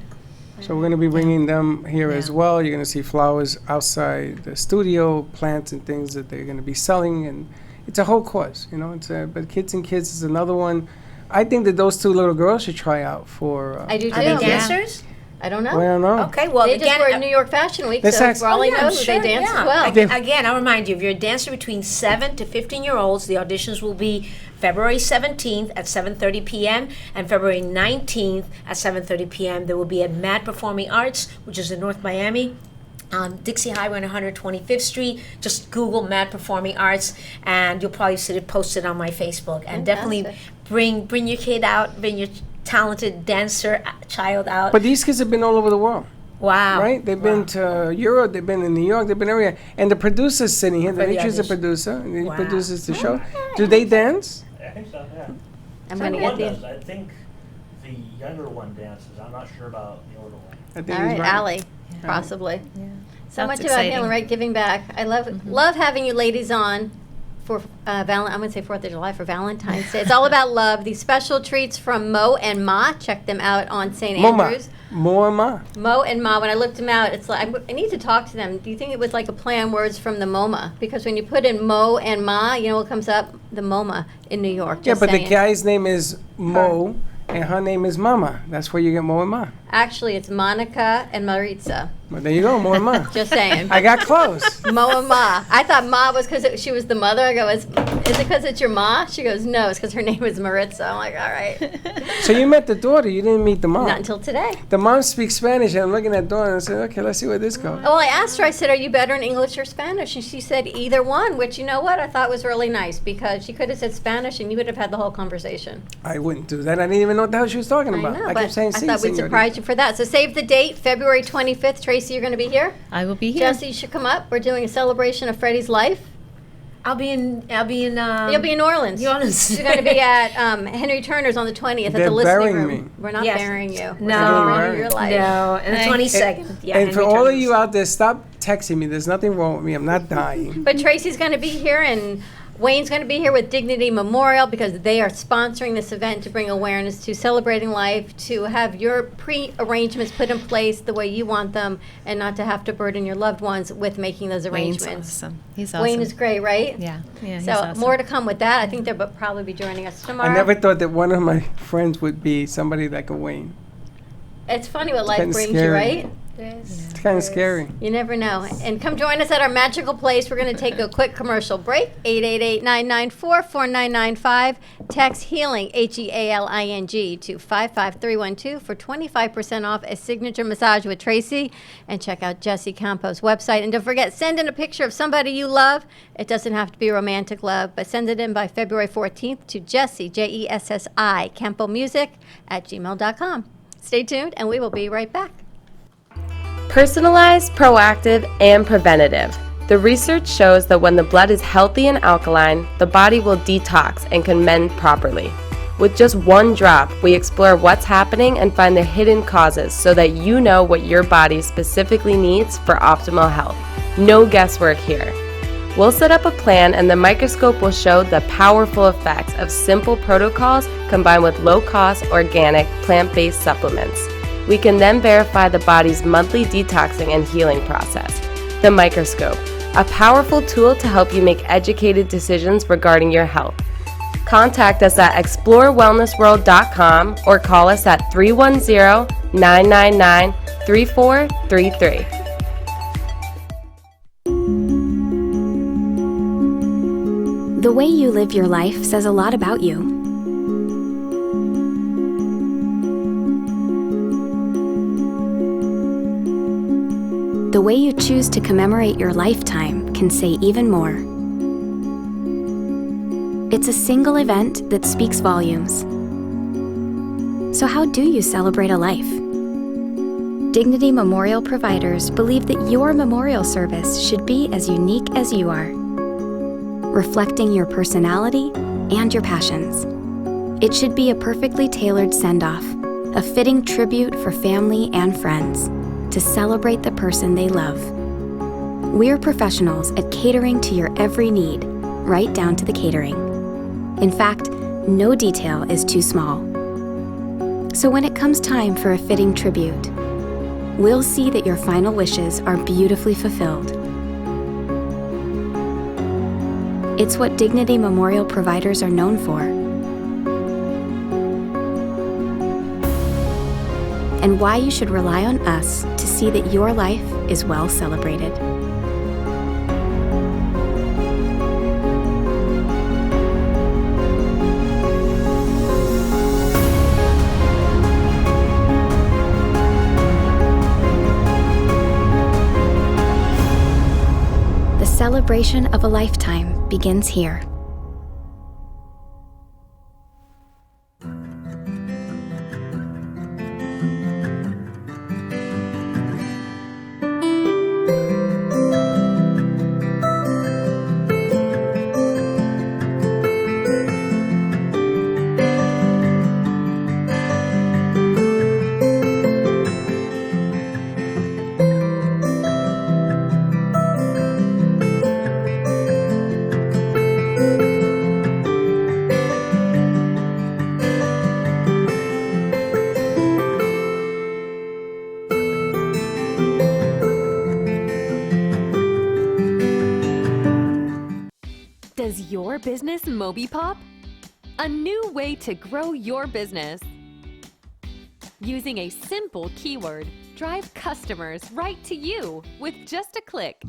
So we're going to be bringing them here as Yeah. well. You're going to see flowers outside the studio, plants and things that they're going to be selling, and it's a whole course, but Kids and Kids is another one. I think that those 2 little girls should try out for. I do Are they too. dancers? I don't know. Well, I don't know. Okay, well, They just again, were at New York Fashion Week, Let's so ask- for all I yeah, know, I'm sure, they dance yeah. as well. Again, I'll remind you, if you're a dancer between 7 to 15-year-olds, the auditions will be February 17th at 7:30 p.m. and February 19th at 7:30 p.m. There will be at Mad Performing Arts, which is in North Miami. Dixie Highway on 125th Street. Just Google Mad Performing Arts, and you'll probably see it posted on my Facebook. And definitely Fantastic. bring your kid out, bring your talented dancer child out. But these kids have been all over the world, Wow. right? They've been to Europe, they've been in New York, they've been everywhere. And the producer's sitting here. For the Dimitri's a audition. producer, and he Wow. produces the show. Do they dance? I think so, yeah. I'm going to One get does. I think the younger one dances. I'm not sure about the older one. I think All he's right, Allie, possibly. Yeah. So Sounds much exciting. about healing, right? Giving back. I love having you ladies on for I'm going to say 4th of July for Valentine's Day. It's all about love. These special treats from Mo and Ma. Check them out on St. Mama. Andrews. More ma. Mo and Ma, when I looked them out, it's like, I need to talk to them. Do you think it was like a play on words from the MoMA? Because when you put in Mo and Ma, you know what comes up? The MoMA in New York. Yeah, Just but saying. the guy's name is Mo, and her name is Mama. That's where you get Mo and Ma. Actually, it's Monica and Maritza. Well, there you go, Mo and Ma. Just saying. I got close. Mo and Ma. I thought Ma was because she was the mother. I go, is it because it's your Ma? She goes, no, it's because her name is Maritza. I'm like, all right. So you met the daughter, you didn't meet the mom. Not until today. The mom speaks Spanish, and I'm looking at the daughter and I said, okay, let's see where this goes. Well, I asked her, I said, are you better in English or Spanish? And she said either one, which, you know what, I thought was really nice because she could have said Spanish and you would have had the whole conversation. I wouldn't do that. I didn't even know what the hell she was talking I about. know, I but kept saying, I "Sí, thought we'd señorita." surprise you for that. So save the date, February 25th. Tracy, you're going to be here? I will be here. Jesse, you should come up. We're doing a celebration of Freddie's life. I'll be in. You'll be in New Orleans. New Orleans. You're going to be at Henry Turner's on the 20th at They're the listening burying room. me. We're not Yes. burying you. We're No, celebrating your life. no, and the Hey. 22nd. Yeah, And for Henry all of Turner's. you out there, stop texting me. There's nothing wrong with me. I'm not dying. But Tracy's going to be here and Wayne's going to be here with Dignity Memorial because they are sponsoring this event to bring awareness to celebrating life, to have your pre-arrangements put in place the way you want them, and not to have to burden your loved ones with making those Wayne's arrangements. awesome. He's awesome. Wayne is great, right? Yeah, he's So awesome. more to come with that. I think they'll probably be joining us tomorrow. I never thought that one of my friends would be somebody like a Wayne. It's funny what life kinda brings you, scary. right? It's kind of scary. You never know. And come join us at our magical place. We're going to take a quick commercial break. 888-994-4995. Text HEALING, HEALING, to 55312 for 25% off a signature massage with Tracy. And check out Jesse Campos' website. And don't forget, send in a picture of somebody you love. It doesn't have to be romantic love, but send it in by February 14th to Jesse, Jessi, Campo Music @gmail.com. Stay tuned, and we will be right back. Personalized, proactive, and preventative. The research shows that when the blood is healthy and alkaline, the body will detox and can mend properly. With just one drop, we explore what's happening and find the hidden causes so that you know what your body specifically needs for optimal health. No guesswork here. We'll set up a plan and the microscope will show the powerful effects of simple protocols combined with low-cost, organic, plant-based supplements. We can then verify the body's monthly detoxing and healing process. The microscope, a powerful tool to help you make educated decisions regarding your health. Contact us at explorewellnessworld.com or call us at 310-999-3433. The way you live your life says a lot about you. The way you choose to commemorate your lifetime can say even more. It's a single event that speaks volumes. So how do you celebrate a life? Dignity Memorial providers believe that your memorial service should be as unique as you are, reflecting your personality and your passions. It should be a perfectly tailored send-off, a fitting tribute for family and friends to celebrate the person they love. We're professionals at catering to your every need, right down to the catering. In fact, no detail is too small. So when it comes time for a fitting tribute, we'll see that your final wishes are beautifully fulfilled. It's what Dignity Memorial providers are known for. And why you should rely on us to see that your life is well celebrated. The celebration of a lifetime begins here. Does your business MobiPop? A new way to grow your business. Using a simple keyword, drive customers right to you with just a click.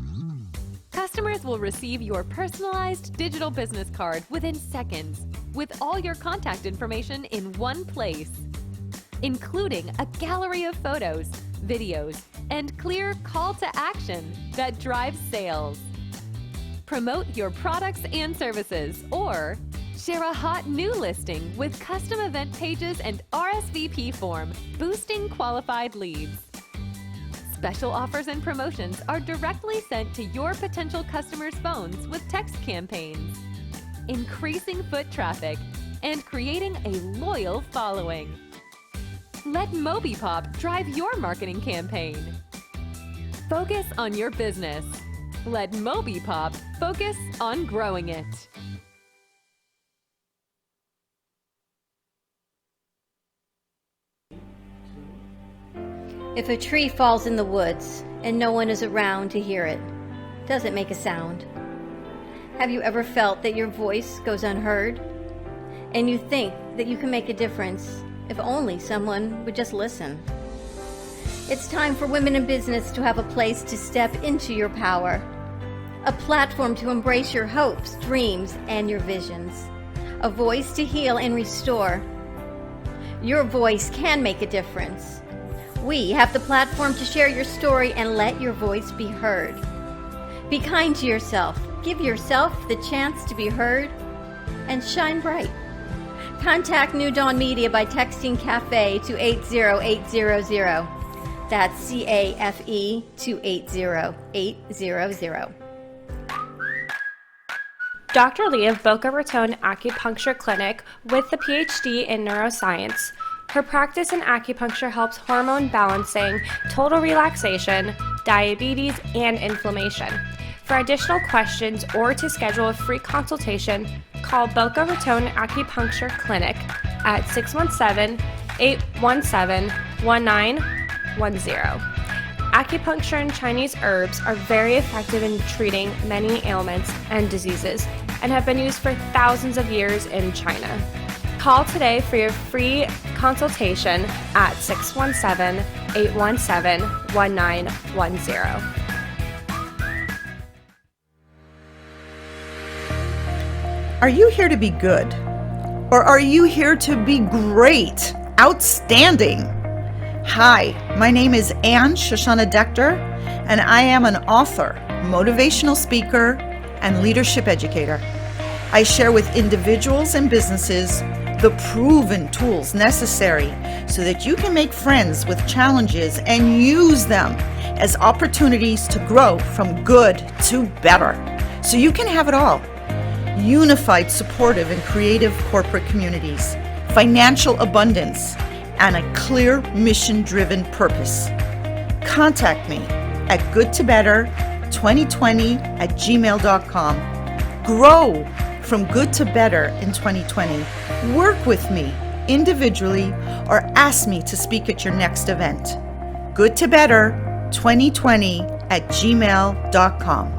Customers will receive your personalized digital business card within seconds with all your contact information in one place, including a gallery of photos, videos, and clear call to action that drives sales. Promote your products and services, or share a hot new listing with custom event pages and RSVP form, boosting qualified leads. Special offers and promotions are directly sent to your potential customers' phones with text campaigns, increasing foot traffic and creating a loyal following. Let MobiPop drive your marketing campaign. Focus on your business. Let MobiPop focus on growing it. If a tree falls in the woods and no one is around to hear it, does it make a sound? Have you ever felt that your voice goes unheard? And you think that you can make a difference if only someone would just listen? It's time for women in business to have a place to step into your power, a platform to embrace your hopes, dreams, and your visions, a voice to heal and restore. Your voice can make a difference. We have the platform to share your story and let your voice be heard. Be kind to yourself, give yourself the chance to be heard, and shine bright. Contact New Dawn Media by texting CAFE to 80800. That's CAFE to 80800. Dr. Lee of Boca Raton Acupuncture Clinic with the PhD in neuroscience. Her practice in acupuncture helps hormone balancing, total relaxation, diabetes, and inflammation. For additional questions or to schedule a free consultation, call Boca Raton Acupuncture Clinic at 617-817-1910. Acupuncture and Chinese herbs are very effective in treating many ailments and diseases and have been used for thousands of years in China. Call today for your free consultation at 617-817-1910. Are you here to be good? Or are you here to be great, outstanding? Hi, my name is Anne Shoshana Dector, and I am an author, motivational speaker, and leadership educator. I share with individuals and businesses the proven tools necessary so that you can make friends with challenges and use them as opportunities to grow from good to better, so you can have it all. Unified, supportive, and creative corporate communities, financial abundance, and a clear mission-driven purpose. Contact me at goodtobetter2020@gmail.com. Grow from good to better in 2020. Work with me individually or ask me to speak at your next event. goodtobetter2020@gmail.com.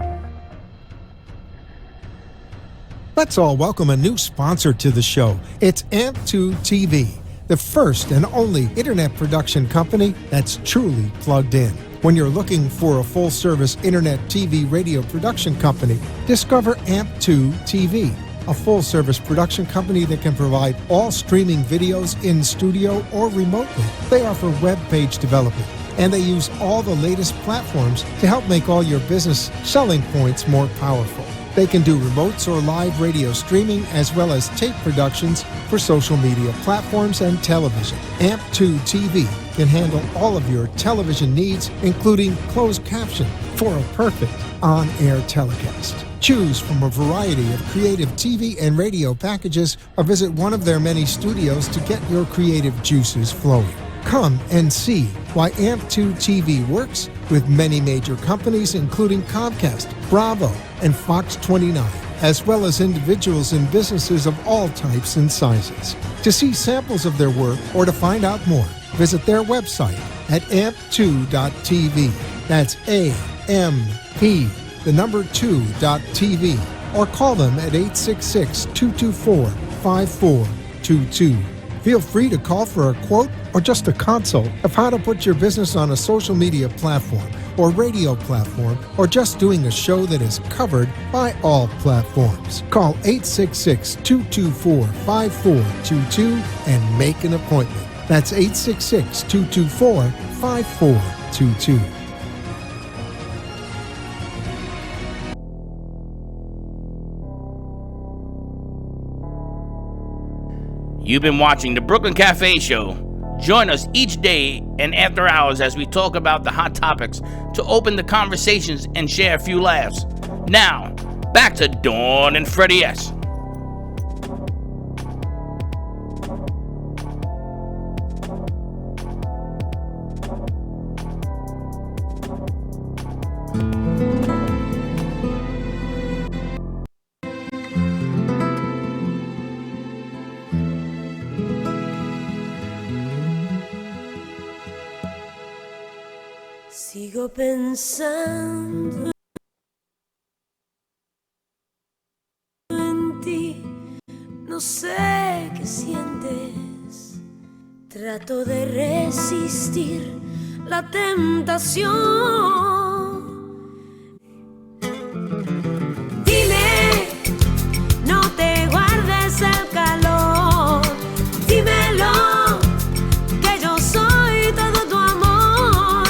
Let's all welcome a new sponsor to the show. It's AMP2 TV, the first and only internet production company that's truly plugged in. When you're looking for a full-service internet TV radio production company, discover AMP2 TV, a full-service production company that can provide all streaming videos in studio or remotely. They offer web page development, and they use all the latest platforms to help make all your business selling points more powerful. They can do remotes or live radio streaming as well as tape productions for social media platforms and television. AMP2 TV can handle all of your television needs, including closed caption for a perfect on-air telecast. Choose from a variety of creative TV and radio packages or visit one of their many studios to get your creative juices flowing. Come and see why AMP2 TV works with many major companies, including Comcast, Bravo, and Fox 29, as well as individuals and businesses of all types and sizes. To see samples of their work or to find out more, visit their website at amp2.tv. That's AMP, the number 2.tv, or call them at 866-224-5422. Feel free to call for a quote or just a consult of how to put your business on a social media platform or radio platform, or just doing a show that is covered by all platforms. Call 866-224-5422 and make an appointment. That's 866-224-5422. You've been watching the Brooklyn Cafe Show. Join us each day and after hours as we talk about the hot topics to open the conversations and share a few laughs. Now, back to Dawn and Freddie S. Sigo pensando en ti, no sé qué sientes. Trato de resistir la tentación. Dime, no te guardes el calor. Dímelo, que yo soy todo tu amor.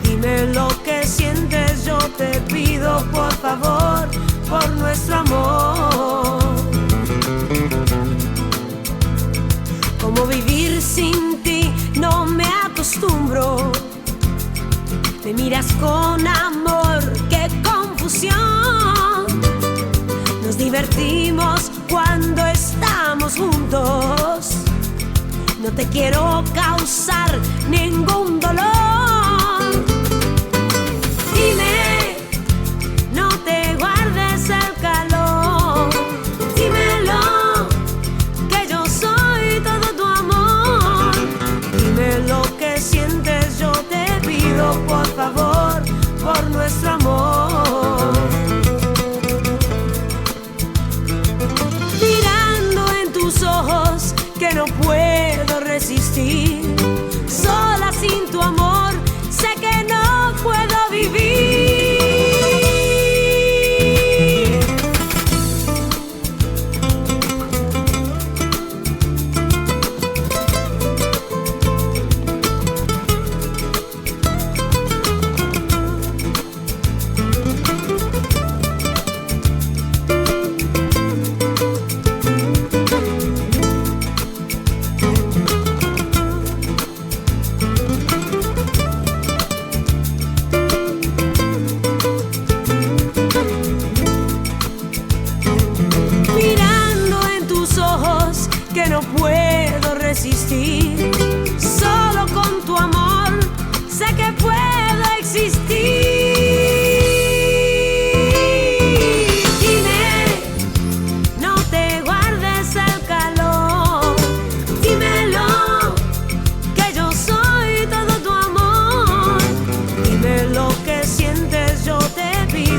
Dime lo que sientes, yo te pido por favor, por nuestro amor. ¿Cómo vivir sin ti? No me acostumbro. Me miras con amor, qué confusión. Nos divertimos cuando estamos juntos. No te quiero causar ningún dolor. Dime, no te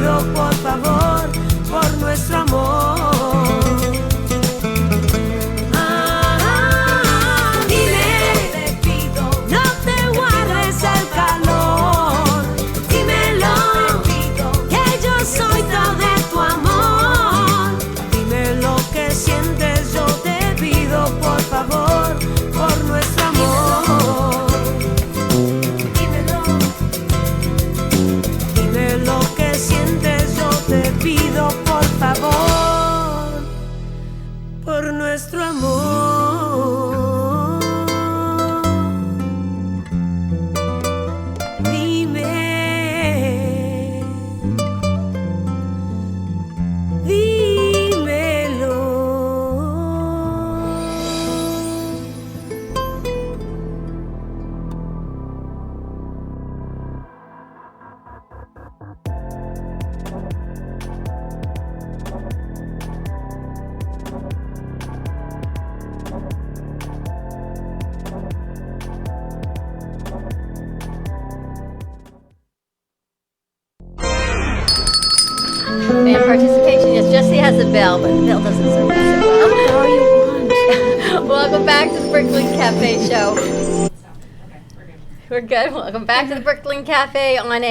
pido por favor, por nuestro amor. Dime, no te guardes el calor. Dímelo, que yo soy todo tu amor. Dime lo que sientes, yo te pido por favor, por nuestro amor. Dime lo que sientes, yo te pido por favor, por nuestro amor. Dime, dímelo. Fan participation. Yes, Jesse has a bell, but the bell doesn't serve us well. Welcome back to the Brooklyn Cafe Show. We're good. Welcome back to the Brooklyn Cafe on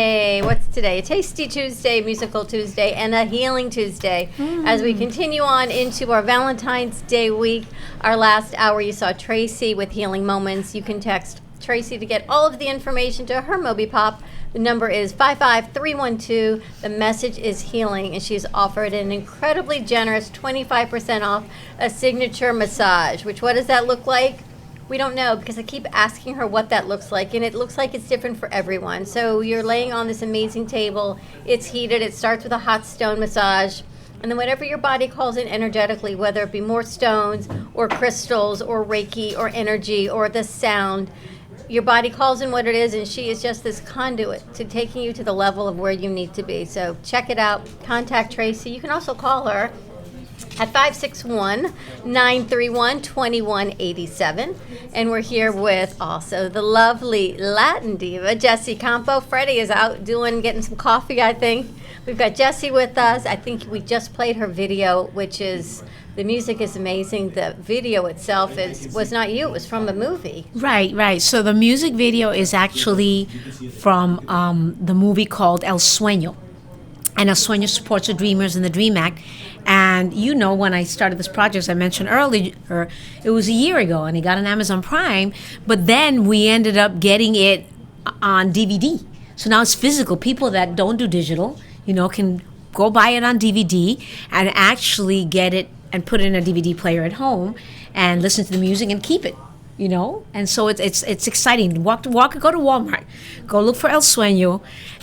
what's today? A Tasty Tuesday, Musical Tuesday, and a Healing Tuesday. As we continue on into our Valentine's Day week, our last hour, you saw Tracy with Healing Moments. You can text Tracy to get all of the information to her Moby Pop. The number is 55312. The message is healing, and she's offered an incredibly generous 25% off a signature massage, which what does that look like? We don't know, because I keep asking her what that looks like, and it looks like it's different for everyone. So you're laying on this amazing table. It's heated. It starts with a hot stone massage. And then whatever your body calls in energetically, whether it be more stones or crystals or Reiki or energy or the sound, your body calls in what it is, and she is just this conduit to taking you to the level of where you need to be. So check it out. Contact Tracy. You can also call her at 561-931-2187. And we're here with also the lovely Latin diva, Jessie Campo. Freddie is out getting some coffee, I think. We've got Jessie with us. I think we just played her video, which is, the music is amazing. The video itself was not you, it was from a movie. Right. So the music video is actually from the movie called El Sueño. And El Sueño supports the Dreamers and the Dream Act. And when I started this project, as I mentioned earlier, it was a year ago, and it got on Amazon Prime. But then we ended up getting it on DVD. So now it's physical. People that don't do digital, can go buy it on DVD and actually get it and put it in a DVD player at home and listen to the music and keep it. And so it's exciting. Go to Walmart, go look for El Sueño,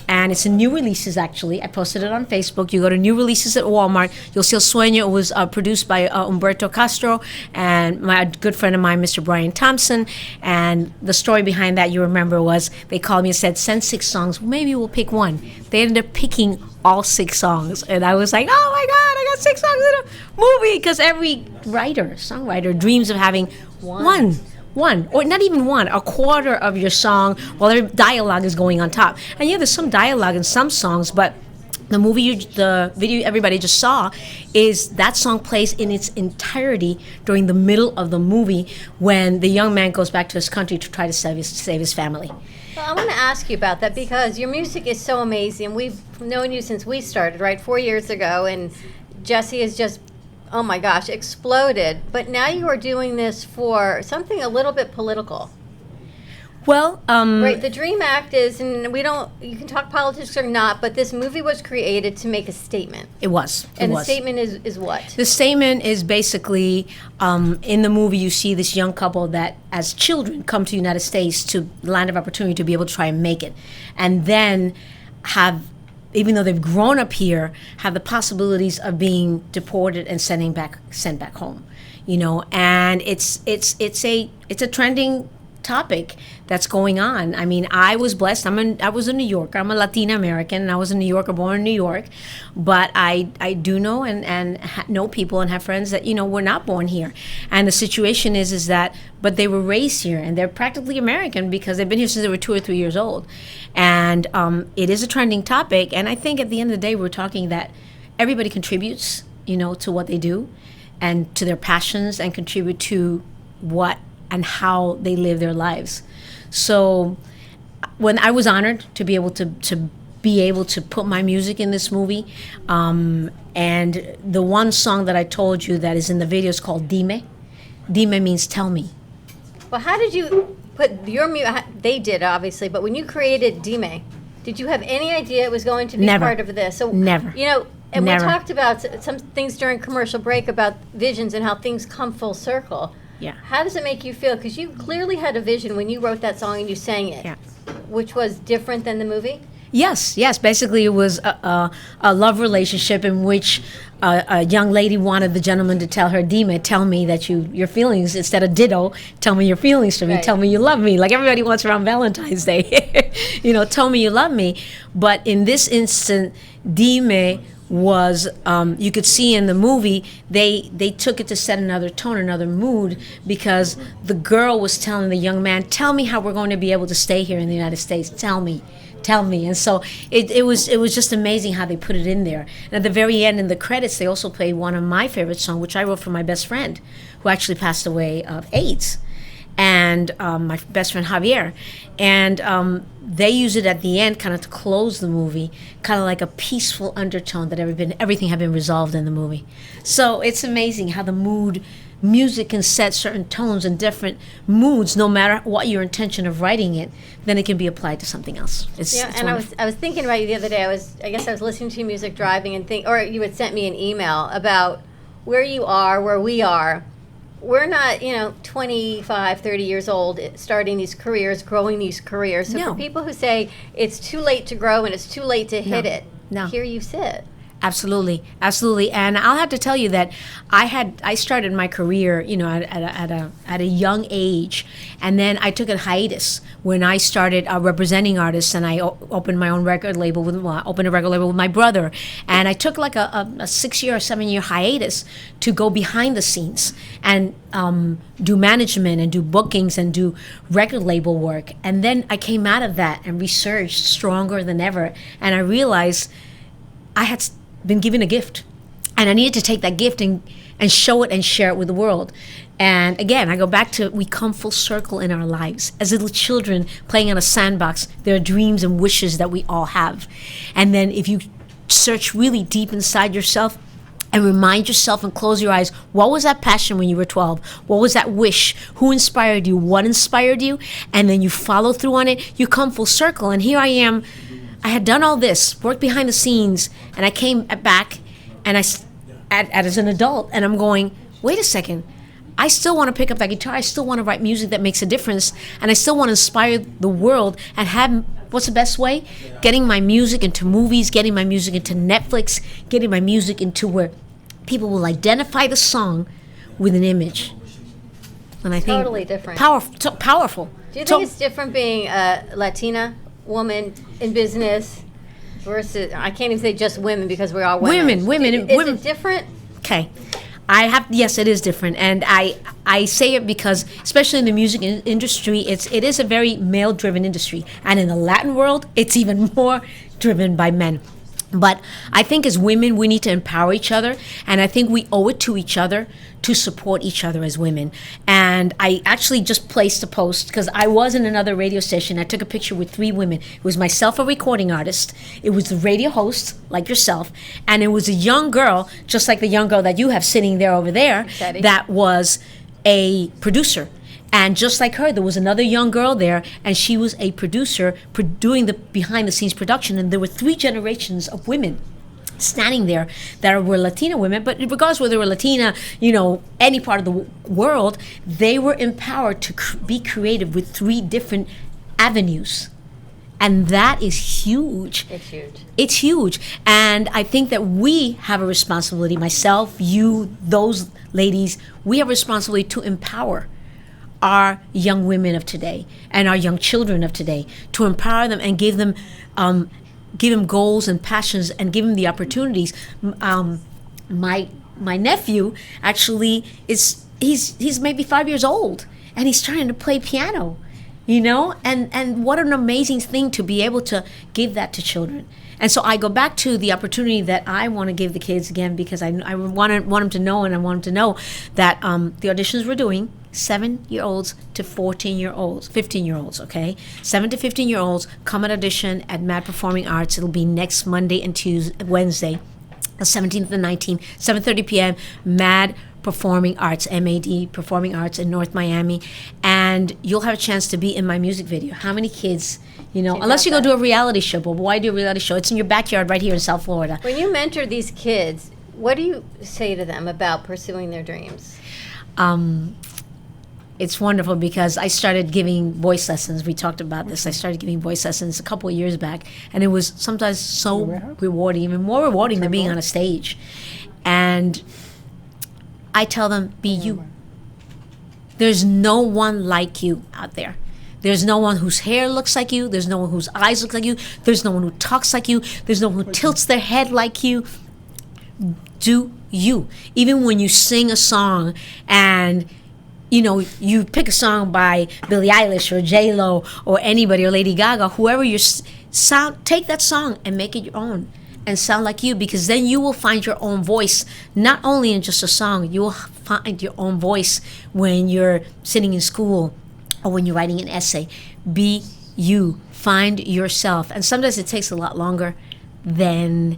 and it's in new releases. Actually, I posted it on Facebook. You go to new releases at Walmart, you'll see El Sueño. It was produced by Humberto Castro and my good friend of mine, Mr. Brian Thompson. And the story behind that, you remember, was they called me and said, send 6 songs. Maybe we'll pick one. They ended up picking all 6 songs, and I was like, oh my God, I got 6 songs in a movie, because every songwriter dreams of having one, or not even one, a quarter of your song while their dialogue is going on top. And there's some dialogue in some songs, but the video everybody just saw is that song plays in its entirety during the middle of the movie when the young man goes back to his country to try to save his family. Well, I want to ask you about that, because your music is so amazing. We've known you since we started, right, 4 years ago, and Jessie has just, oh my gosh, exploded. But now you are doing this for something a little bit political. Well, right, the Dream Act is, and you can talk politics or not, but this movie was created to make a statement. It was. The statement is what? The statement is basically, in the movie, you see this young couple that, as children, come to the United States, to the land of opportunity, to be able to try and make it. And then even though they've grown up here, have the possibilities of being deported and sent back home. And it's a trending topic that's going on. I mean, I was blessed. I was a New Yorker. I'm a Latina American, and I was a New Yorker, born in New York. But I do know and know people and have friends that, were not born here. And the situation is that, but they were raised here, and they're practically American because they've been here since they were 2 or 3 years old. And it is a trending topic. And I think at the end of the day, we're talking that everybody contributes, to what they do and to their passions, and contribute to what and how they live their lives. So when I was honored to be able to put my music in this movie, and the one song that I told you that is in the video is called Dime. Dime means tell me. Well, how did you put your music? They did, obviously, but when you created Dime, did you have any idea it was going to be Never. part of this? So Never. And Never. we talked about some things during commercial break about visions and how things come full circle. Yeah. How does it make you feel? Because you clearly had a vision when you wrote that song and you sang it, which was different than the movie. Yes. Basically, it was a love relationship in which a young lady wanted the gentleman to tell her, Dime, tell me that your feelings, instead of ditto, tell me your feelings to me, Right. tell me you love me, like everybody wants around Valentine's Day. Tell me you love me. But in this instant, Dime was, you could see in the movie, they took it to set another tone, another mood, because the girl was telling the young man, tell me how we're going to be able to stay here in the United States, tell me. And so it was just amazing how they put it in there. And at the very end, in the credits, they also played one of my favorite songs, which I wrote for my best friend, who actually passed away of AIDS, and my best friend Javier. And they use it at the end, kind of to close the movie, kind of like a peaceful undertone that everything had been resolved in the movie. So it's amazing how the music can set certain tones and different moods, no matter what your intention of writing it, then it can be applied to something else. It's And wonderful. I was thinking about you the other day. I guess I was listening to your music driving and or you had sent me an email about where you are, where we are. We're not, 25, 30 years old, starting these careers, growing these careers. So No. for people who say it's too late to grow and it's too late to hit it, No. here you sit. Absolutely. And I'll have to tell you that I started my career, at a young age, and then I took a hiatus when I started representing artists, and I opened my own record label with my brother, and I took like a 6-year or 7-year hiatus to go behind the scenes and do management and do bookings and do record label work, and then I came out of that and resurged stronger than ever, and I realized I had been given a gift, and I needed to take that gift and show it and share it with the world. And again, I go back to, we come full circle in our lives. As little children playing on a sandbox, there are dreams and wishes that we all have. And then if you search really deep inside yourself and remind yourself and close your eyes, what was that passion when you were 12? What was that wish? Who inspired you? What inspired you? And then you follow through on it, you come full circle. And here I am. I had done all this, worked behind the scenes, and I came back, and as an adult, and I'm going, wait a second, I still want to pick up that guitar, I still want to write music that makes a difference, and I still want to inspire the world, and have, what's the best way? Getting my music into movies, getting my music into Netflix, getting my music into where people will identify the song with an image. And I think Totally different. Powerful. Do you think it's different being a Latina woman in business versus, I can't even say just women because we're all women. Women. Is it different? Okay. Yes, it is different. And I say it because, especially in the music industry, it is a very male-driven industry. And in the Latin world, it's even more driven by men. But I think as women, we need to empower each other. And I think we owe it to each other to support each other as women. And I actually just placed a post because I was in another radio station. I took a picture with 3 women. It was myself, a recording artist. It was the radio host, like yourself. And it was a young girl, just like the young girl that you have sitting there over there, that was a producer. And just like her, there was another young girl there, and she was a producer doing the behind-the-scenes production. And there were 3 generations of women standing there that were Latina women. But regardless whether they were Latina, any part of the world, they were empowered to be creative with 3 different avenues. And that is huge. It's huge. It's huge. And I think that we have a responsibility, myself, you, those ladies, we have a responsibility to empower our young women of today and our young children of today, to empower them and give them goals and passions and give them the opportunities. My nephew actually he's maybe 5 years old, and he's trying to play piano, and what an amazing thing to be able to give that to children. And so I go back to the opportunity that I want to give the kids again, because I want them to know, and I want them to know that the auditions we're doing, 7-year-olds to 14-year-olds, 15-year-olds, okay? 7 to 15-year-olds come and audition at Mad Performing Arts. It'll be next Monday and Wednesday, the 17th and 19th, 7:30 p.m., Mad Performing Arts, MAD Performing Arts in North Miami. And you'll have a chance to be in my music video. How many kids, unless you go do a reality show, but why do a reality show? It's in your backyard right here in South Florida. When you mentor these kids, what do you say to them about pursuing their dreams? It's wonderful because I started giving voice lessons. We talked about this. I started giving voice lessons a couple of years back, and it was sometimes so rewarding, even more rewarding than being on a stage. And I tell them, be you. There's no one like you out there. There's no one whose hair looks like you. There's no one whose eyes look like you. There's no one who talks like you. There's no one who tilts their head like you. Do you. Even when you sing a song and you pick a song by Billie Eilish or J-Lo or anybody, or Lady Gaga, whoever take that song and make it your own and sound like you, because then you will find your own voice, not only in just a song. You will find your own voice when you're sitting in school or when you're writing an essay. Be you. Find yourself. And sometimes it takes a lot longer than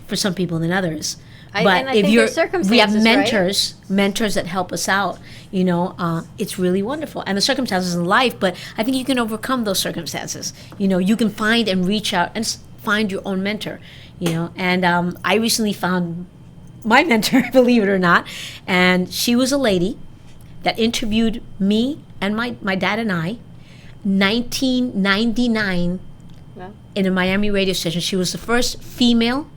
for some people than others. But if we have mentors that help us out, it's really wonderful. And the circumstances in life, but I think you can overcome those circumstances. You can find and reach out and find your own mentor, And I recently found my mentor, believe it or not, and she was a lady that interviewed me and my dad and I, 1999, in a Miami radio station. She was the first female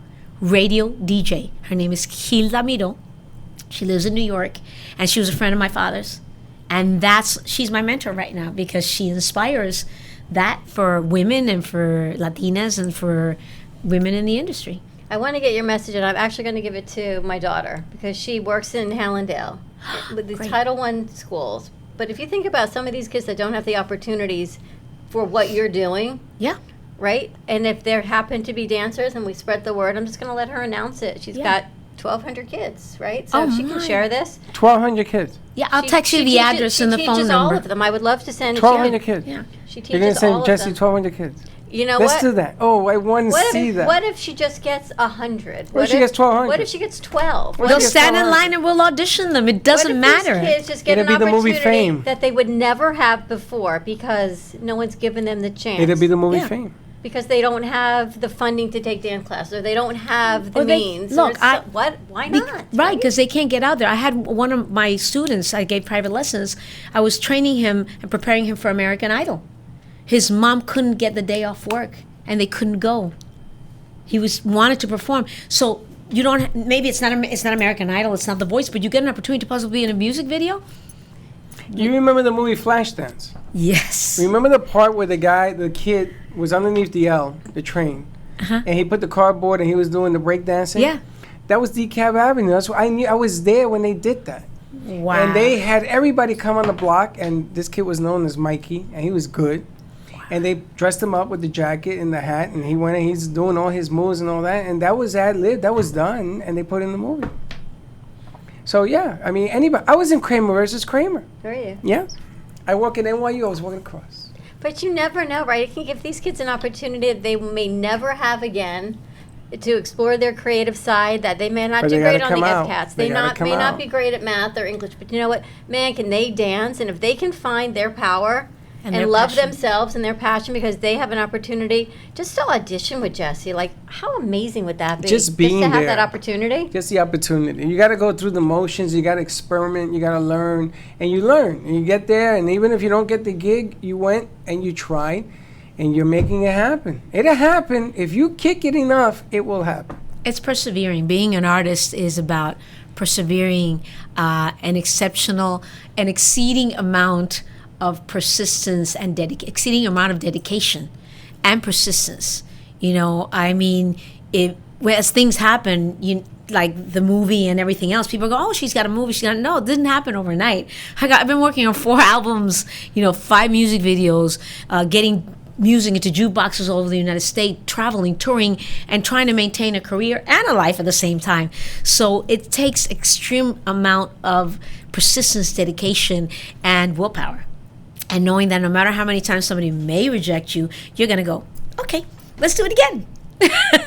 radio DJ. Her name is Hilda Miro. She lives in New York, and she was a friend of my father's. And she's my mentor right now, because she inspires that for women and for Latinas and for women in the industry. I want to get your message, and I'm actually going to give it to my daughter, because she works in Hallandale with the Title I schools. But if you think about some of these kids that don't have the opportunities for what you're doing, right? And if there happen to be dancers and we spread the word, I'm just going to let her announce it. She's got 1,200 kids, right? So if she can share this. 1,200 kids. Yeah, I'll text you the address and the phone number. She teaches all of them. I would love to send 1,200 kids. Yeah. She teaches You're going to send all of Jessie them. 1,200 kids. You know Let's what? do that. Oh, I want to see that. What if she just gets 100? What if she gets 1,200? What if she gets 12? They'll stand in line and we'll audition them. It doesn't matter. What if these kids just get It'll an be the movie opportunity Fame. that they would never have before because no one's given them the chance? It'll be the movie Fame. Because they don't have the funding to take dance classes, or they don't have the means. Why not? Right, because they can't get out there. I had one of my students, I gave private lessons. I was training him and preparing him for American Idol. His mom couldn't get the day off work, and they couldn't go. He wanted to perform. So you don't. Maybe it's not American Idol. It's not The Voice, but you get an opportunity to possibly be in a music video. Do you remember the movie Flashdance? Yes. Remember the part where the kid was underneath the train, and he put the cardboard and he was doing the break dancing? Yeah. That was DeKalb Avenue. That's what I knew. I was there when they did that. Wow. And they had everybody come on the block, and this kid was known as Mikey, and he was good. Wow. And they dressed him up with the jacket and the hat, and he went and he's doing all his moves and all that, and that was ad-lib. That was done, and they put it in the movie. So, yeah, I mean, anybody. I was in Kramer versus Kramer. Were you? Yeah. I walk in NYU, I was walking across. But you never know, right? It can give these kids an opportunity that they may never have again to explore their creative side, that they may not do great on the FCATs. They may not be great at math or English, but you know what? Man, can they dance? And if they can find their power and love passion. Themselves and their passion because they have an opportunity just to audition with Jessie. Like, how amazing would that be? Just being to have there. that opportunity? Just the opportunity. You got to go through the motions. You got to experiment. You got to learn. And you learn. And you get there. And even if you don't get the gig, you went and you tried. And you're making it happen. It'll happen. If you kick it enough, it will happen. It's persevering. Being an artist is about persevering, an exceptional, an exceeding amount of persistence and exceeding amount of dedication and persistence. You know, I mean, as things happen, like the movie and everything else, people go, oh, she's got a movie. No, it didn't happen overnight. I've been working on 4 albums, 5 music videos, getting music into jukeboxes all over the United States, traveling, touring, and trying to maintain a career and a life at the same time. So it takes extreme amount of persistence, dedication, and willpower. And knowing that no matter how many times somebody may reject you, you're going to go, okay, let's do it again.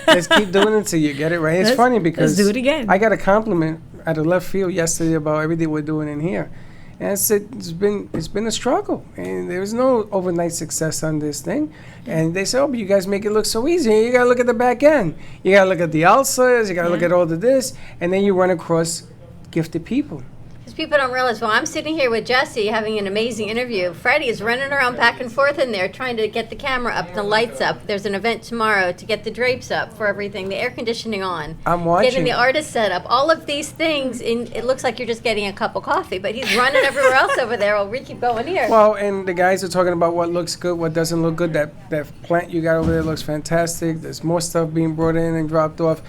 Let's keep doing it till you get it right. It's funny because let's do it again. I got a compliment at a left field yesterday about everything we're doing in here. And I said, it's been a struggle, and there's no overnight success on this thing. And they said, oh, but you guys make it look so easy. You got to look at the back end. You got to look at the ulcers. You got to look at all of this. And then you run across gifted people. Because people don't realize, well, I'm sitting here with Jesse having an amazing interview. Freddie is running around back and forth in there trying to get the camera up, the lights up. There's an event tomorrow to get the drapes up for everything, the air conditioning on. I'm watching. Getting the artist set up. All of these things, it looks like you're just getting a cup of coffee, but he's running everywhere else over there while we keep going here. Well, and the guys are talking about what looks good, what doesn't look good. That plant you got over there looks fantastic. There's more stuff being brought in and dropped off.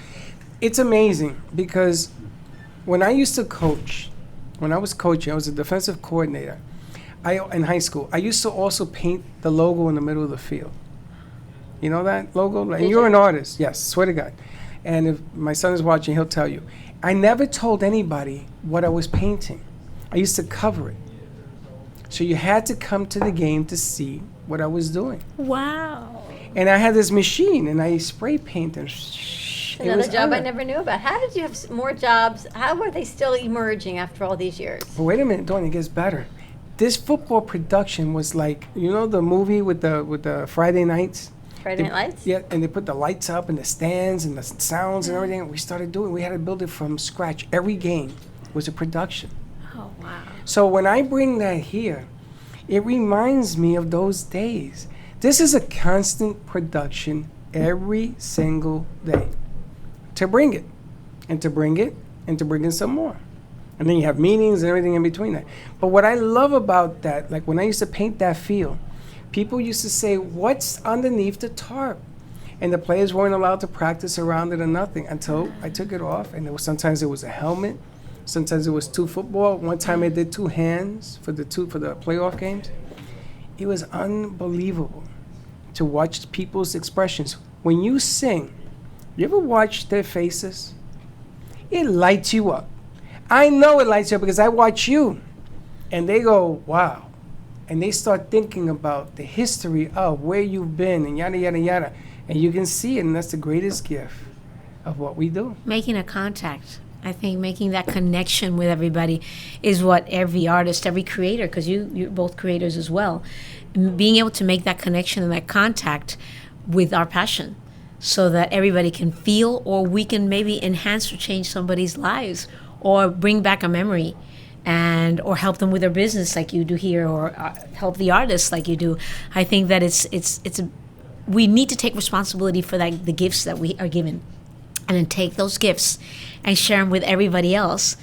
It's amazing because when I used to coach, when I was coaching, I was a defensive coordinator. In high school, I used to also paint the logo in the middle of the field. You know that logo? And you're an artist, yes, swear to God. And if my son is watching, he'll tell you. I never told anybody what I was painting. I used to cover it. So you had to come to the game to see what I was doing. Wow. And I had this machine, and I spray painted. Another job I never knew about. How did you have more jobs? How are they still emerging after all these years? But wait a minute, Dawn, it gets better. This football production was like, you know the movie with the Friday nights? Friday Night Lights? Yeah, and they put the lights up and the stands and the sounds and everything. We started doing, we had to build it from scratch. Every game was a production. Oh, wow. So when I bring that here, it reminds me of those days. This is a constant production every single day. To bring it, and to bring it, and to bring in some more. And then you have meetings and everything in between that. But what I love about that, like when I used to paint that field, people used to say, what's underneath the tarp? And the players weren't allowed to practice around it or nothing until I took it off. And sometimes it was a helmet, sometimes it was 2 football. One time I did 2 hands for the playoff games. It was unbelievable to watch people's expressions. When you sing, you ever watch their faces? It lights you up. I know it lights you up because I watch you. And they go, wow. And they start thinking about the history of where you've been and yada, yada, yada. And you can see it, and that's the greatest gift of what we do. Making a contact. I think making that connection with everybody is what every artist, every creator, because you're both creators as well, being able to make that connection and that contact with our passion, so that everybody can feel, or we can maybe enhance or change somebody's lives, or bring back a memory, or help them with their business like you do here, or help the artists like you do. I think that we need to take responsibility for the gifts that we are given, and then take those gifts and share them with everybody else,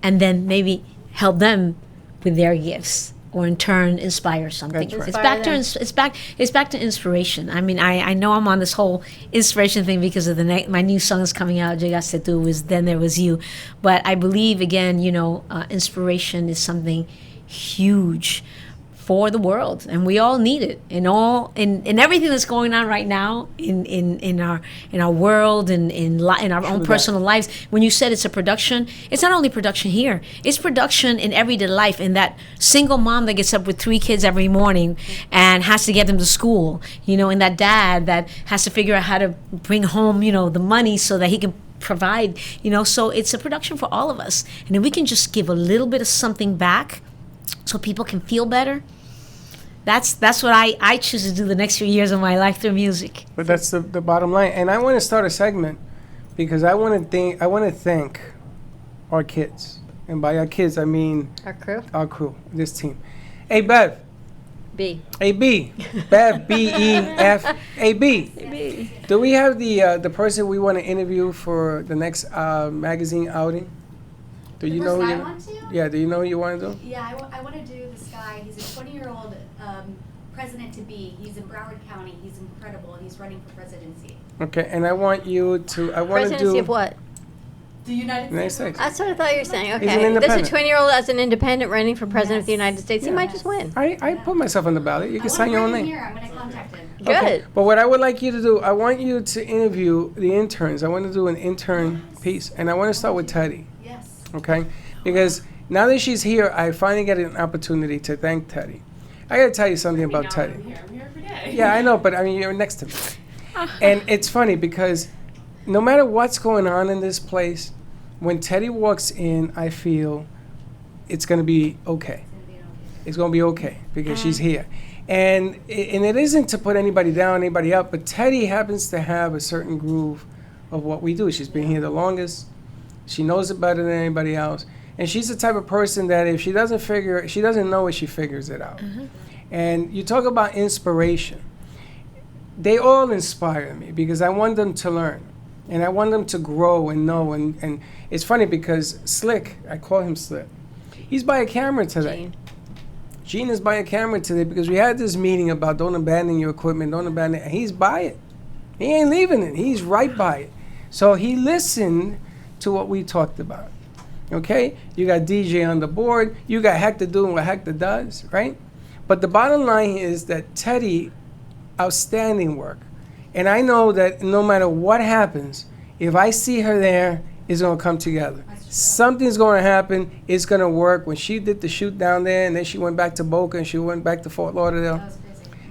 and then maybe help them with their gifts, or in turn inspire something. That's right. It's back to inspiration. I mean, I know I'm on this whole inspiration thing because of my new song is coming out. Llegaste tú, was Then There Was You, but I believe again, inspiration is something huge for the world, and we all need it in everything that's going on right now in our world and in our own personal lives. When you said it's a production, it's not only production here, it's production in everyday life. In that single mom that gets up with 3 kids every morning and has to get them to school, and that dad that has to figure out how to bring home the money so that he can provide, so it's a production for all of us. And if we can just give a little bit of something back so people can feel better, that's what I choose to do the next few years of my life through music. But that's the bottom line. And I want to start a segment because I want to thank our kids. And by our kids, I mean our crew, this team. Hey, Bev. B. Hey, B. Bev, B-E-F. Hey, B. Do we have the person we want to interview for the next magazine outing? Do you The know? person Who I you, want to? yeah. Do you know who you want to do? Yeah, I want to do this guy. He's a 20-year-old president to be. He's in Broward County. He's incredible. He's running for presidency. Okay, and I want you to. I want to do. Presidency of what? The United States. That's what I thought you were saying. He's an Okay. This independent. is a 20-year-old as an independent running for president of the United States. He might just win. I put myself on the ballot. You can sign your own name. Here, I'm going to contact him. Good. Okay, but what I would like you to do, I want you to interview the interns. I want to do an intern piece, and I want to start with Teddy. Yes. Okay, because now that she's here, I finally get an opportunity to thank Teddy. I got to tell you something about Teddy. I'm here every day. Yeah, I know, but I mean, you're next to me. And it's funny because no matter what's going on in this place, when Teddy walks in, I feel it's going to be okay. It's going to be okay because she's here. And it isn't to put anybody down, anybody up, but Teddy happens to have a certain groove of what we do. She's been here the longest. She knows it better than anybody else. And she's the type of person that if she doesn't know it, she figures it out. And you talk about inspiration. They all inspire me because I want them to learn. And I want them to grow and know. And it's funny because Slick, I call him Slick, he's by a camera today. Gene is by a camera today because we had this meeting about don't abandon your equipment, don't abandon it. And he's by it. He ain't leaving it. He's right by it. So he listened to what we talked about. Okay? You got DJ on the board. You got Hector doing what Hector does, right? But the bottom line is that Teddy, outstanding work. And I know that no matter what happens, if I see her there, it's going to come together. Something's going to happen. It's going to work. When she did the shoot down there, and then she went back to Boca, and she went back to Fort Lauderdale,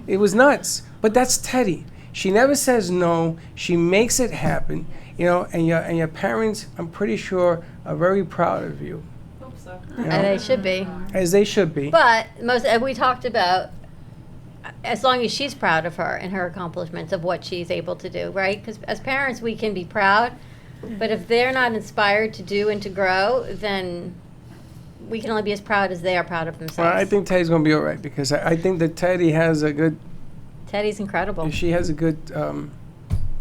it was nuts. But that's Teddy. She never says no. She makes it happen. You know, and your parents, I'm pretty sure, are very proud of you. Hope so. You know? And they should be. As they should be. But we talked about, as long as she's proud of her and her accomplishments of what she's able to do, right? Because as parents, we can be proud, but if they're not inspired to do and to grow, then we can only be as proud as they are proud of themselves. Well, I think Teddy's going to be all right because I think that Teddy has a good. Teddy's incredible. She has a good.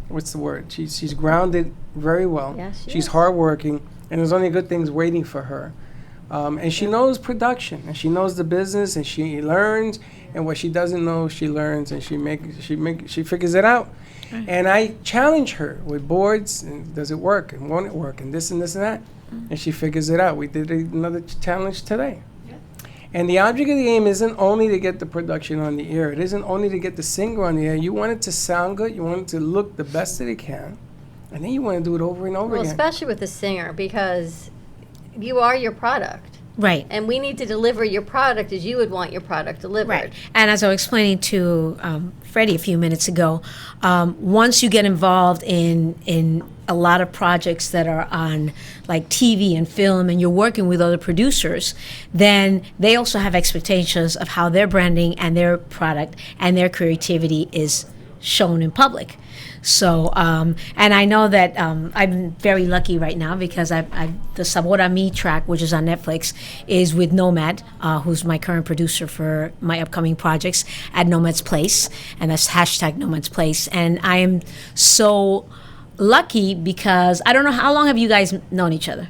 What's the word? She's grounded very well. Yes, she she's is. hardworking, and there's only good things waiting for her. And she knows production, and she knows the business, and she learns. And what she doesn't know, she learns, and she figures it out. And I challenge her with boards, and does it work, and won't it work, and this and this and that, and she figures it out. We did another challenge today. And the object of the game isn't only to get the production on the air. It isn't only to get the singer on the air. You want it to sound good. You want it to look the best that it can. And then you want to do it over and over Well, again. especially with the singer, because you are your product. Right. And we need to deliver your product as you would want your product delivered. Right. And as I was explaining to Freddie a few minutes ago, once you get involved in a lot of projects that are on like TV and film, and you're working with other producers, then they also have expectations of how their branding and their product and their creativity is shown in public. So, and I know that I'm very lucky right now because the Sabor a Mi track, which is on Netflix, is with Nomad, who's my current producer for my upcoming projects at Nomad's Place, and that's hashtag Nomad's Place. And I am so lucky because I don't know, how long have you guys known each other?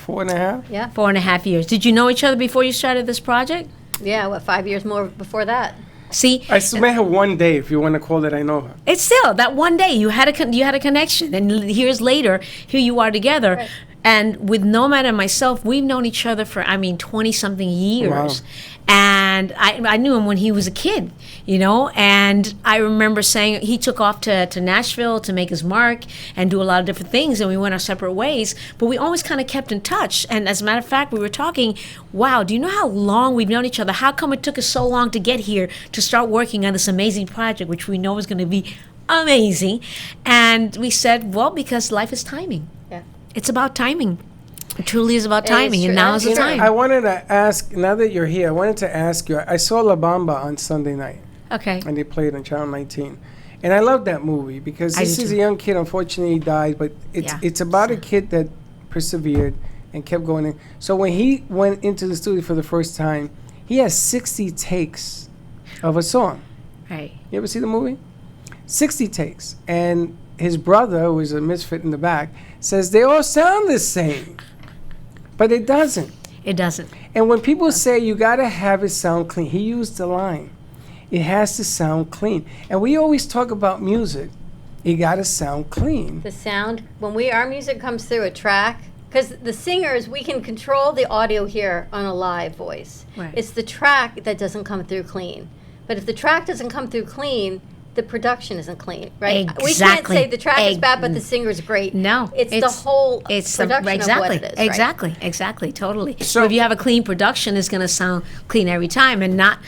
4.5? Yeah. 4.5 years. Did you know each other before you started this project? Yeah, 5 years more before that? See, I met her one day, if you want to call it I know her. it's still that one day you had a connection, and years later, here you are together. Right. And with Nomad and myself, we've known each other for 20-something years. Wow. And I knew him when he was a kid, and I remember saying he took off to Nashville to make his mark and do a lot of different things, and we went our separate ways, but we always kind of kept in touch. And as a matter of fact, we were talking, wow, do you know how long we've known each other? How come it took us so long to get here to start working on this amazing project, which we know is going to be amazing? And we said, well, because life is timing. Yeah. It's about timing. It truly is about It is timing, and true. now is the You know, time. I wanted to ask, now that you're here, I wanted to ask you, I saw La Bamba on Sunday night, Okay. and they played on Channel 19. And I love that movie because I this do is too. a young kid, unfortunately he died, but Yeah. it's about a kid that persevered and kept going in. So when he went into the studio for the first time, he has 60 takes of a song. Right. You ever see the movie? 60 takes. And his brother, who was a misfit in the back, says they all sound the same. But it doesn't. It doesn't. And when people say you got to have it sound clean, he used the line, it has to sound clean. And we always talk about music. It got to sound clean. The sound, when our music comes through a track, because the singers, we can control the audio here on a live voice. Right. It's the track that doesn't come through clean. But if the track doesn't come through clean, the production isn't clean, right? We can't Exactly. say the track is bad, but the singer's great. No, it's the whole it's the- production exactly, of what it is, right? exactly, totally. So if you have a clean production, it's going to sound clean every time, and not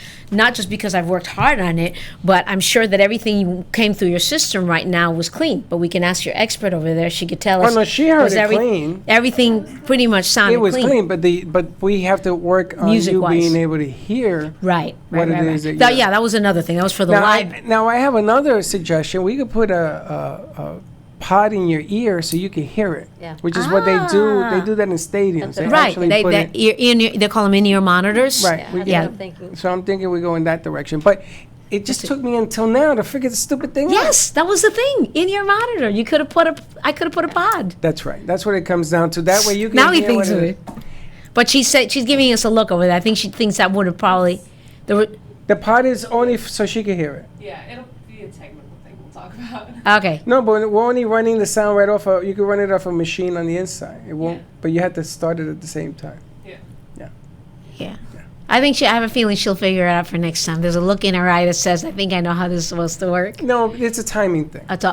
just because I've worked hard on it, but I'm sure that everything came through your system right now was clean. But we can ask your expert over there; she could tell us. Oh, no, she heard was it clean. Everything pretty much sounded It was clean. clean, but we have to work on you Music-wise. being able to hear Right, what right, it right, is right. that Yeah, that was another thing. That was for the live. Now I have another suggestion. We could put a pod in your ear so you can hear it. Yeah. Which is what they do. They do that in stadiums. They Right, actually they put it- they call them in-ear monitors. Right. Yeah. So I'm thinking we go in that direction. But it just took me until now to figure the stupid thing out. Yes, that was the thing. In-ear monitor. I could have put a pod. That's right. That's what it comes down to. That way you can Now he hear thinks what of it it. But she said she's giving us a look over there. I think she thinks that would have probably. The pod is only so she can hear it. Yeah, it'll be a technical thing we'll talk about. Okay. No, but we're only running the sound right off. You can run it off a machine on the inside. It won't. But you have to start it at the same time. Yeah. I think I have a feeling she'll figure it out for next time. There's a look in her eye that says, I think I know how this is supposed to work. No, it's a timing thing. It's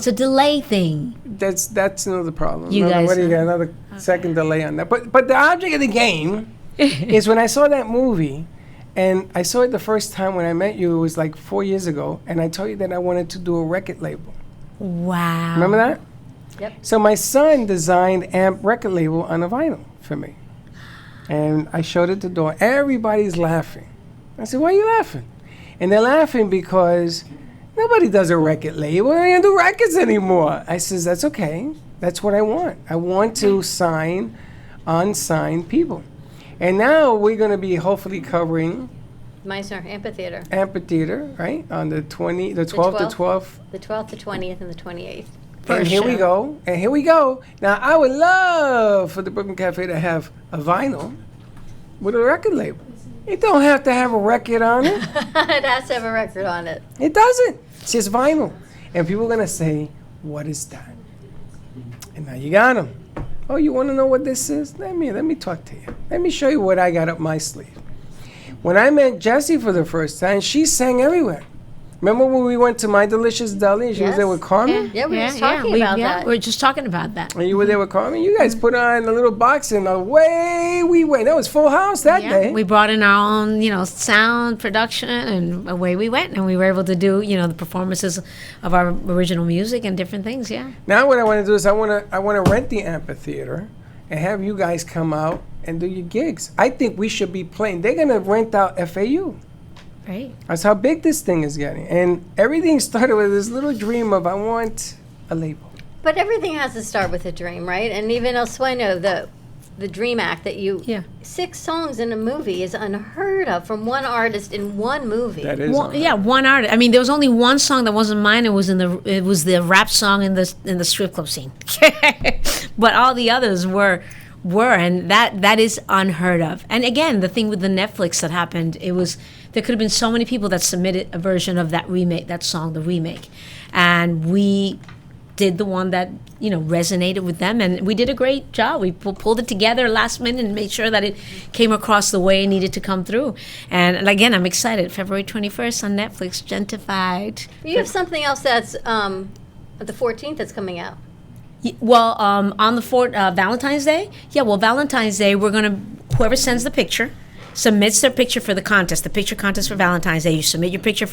a delay thing. That's another problem. You guys what do you got? Another second delay on that. But the object of the game is when I saw that movie, and I saw it the first time when I met you. It was like 4 years ago, and I told you that I wanted to do a record label. Wow. Remember that? Yep. So my son designed Amp record label on a vinyl for me. And I showed it to Dawn. Everybody's laughing. I said, why are you laughing? And they're laughing because nobody does a record label. They don't do records anymore. I says, that's okay. That's what I want. I want to sign unsigned people. And now we're going to be hopefully covering Meisner Amphitheater. Amphitheater, right? On the 12th to 12th. The 12th, the 20th, and the 28th. And here we go. And here we go. Now, I would love for the Brooklyn Cafe to have a vinyl with a record label. It don't have to have a record on it. It has to have a record on it. It doesn't. It's just vinyl. And people are going to say, what is that? And now you got them. Oh, you want to know what this is? Let me talk to you. Let me show you what I got up my sleeve. When I met Jessie for the first time, she sang everywhere. Remember when we went to My Delicious Deli and she was there with Carmen? Yeah, we were just talking about that. We were just talking about that. And you were there with Carmen? You guys put on a little box and away we went. That was Full House that day. We brought in our own, sound production, and away we went. And we were able to do, the performances of our original music and different things. Yeah. Now what I want to do is I want to rent the amphitheater and have you guys come out and do your gigs. I think we should be playing. They're gonna rent out FAU. Right. That's how big this thing is getting. And everything started with this little dream of I want a label. But everything has to start with a dream, right? And even El Sueño, the dream act that you... Yeah. 6 songs in a movie is unheard of from one artist in one movie. That is one artist. I mean, there was only one song that wasn't mine. It was the rap song in the strip club scene. But all the others were, and that is unheard of. And again, the thing with the Netflix that happened, there could have been so many people that submitted a version of that remake, that song, the remake, and we did the one that resonated with them, and we did a great job. We pulled it together last minute and made sure that it came across the way it needed to come through. And again, I'm excited. February 21st on Netflix, Gentified. You have something else that's the 14th that's coming out. Well, on the Valentine's Day? Yeah, well, Valentine's Day, whoever sends the picture, submits their picture for the contest, the picture contest for Valentine's Day. You submit your picture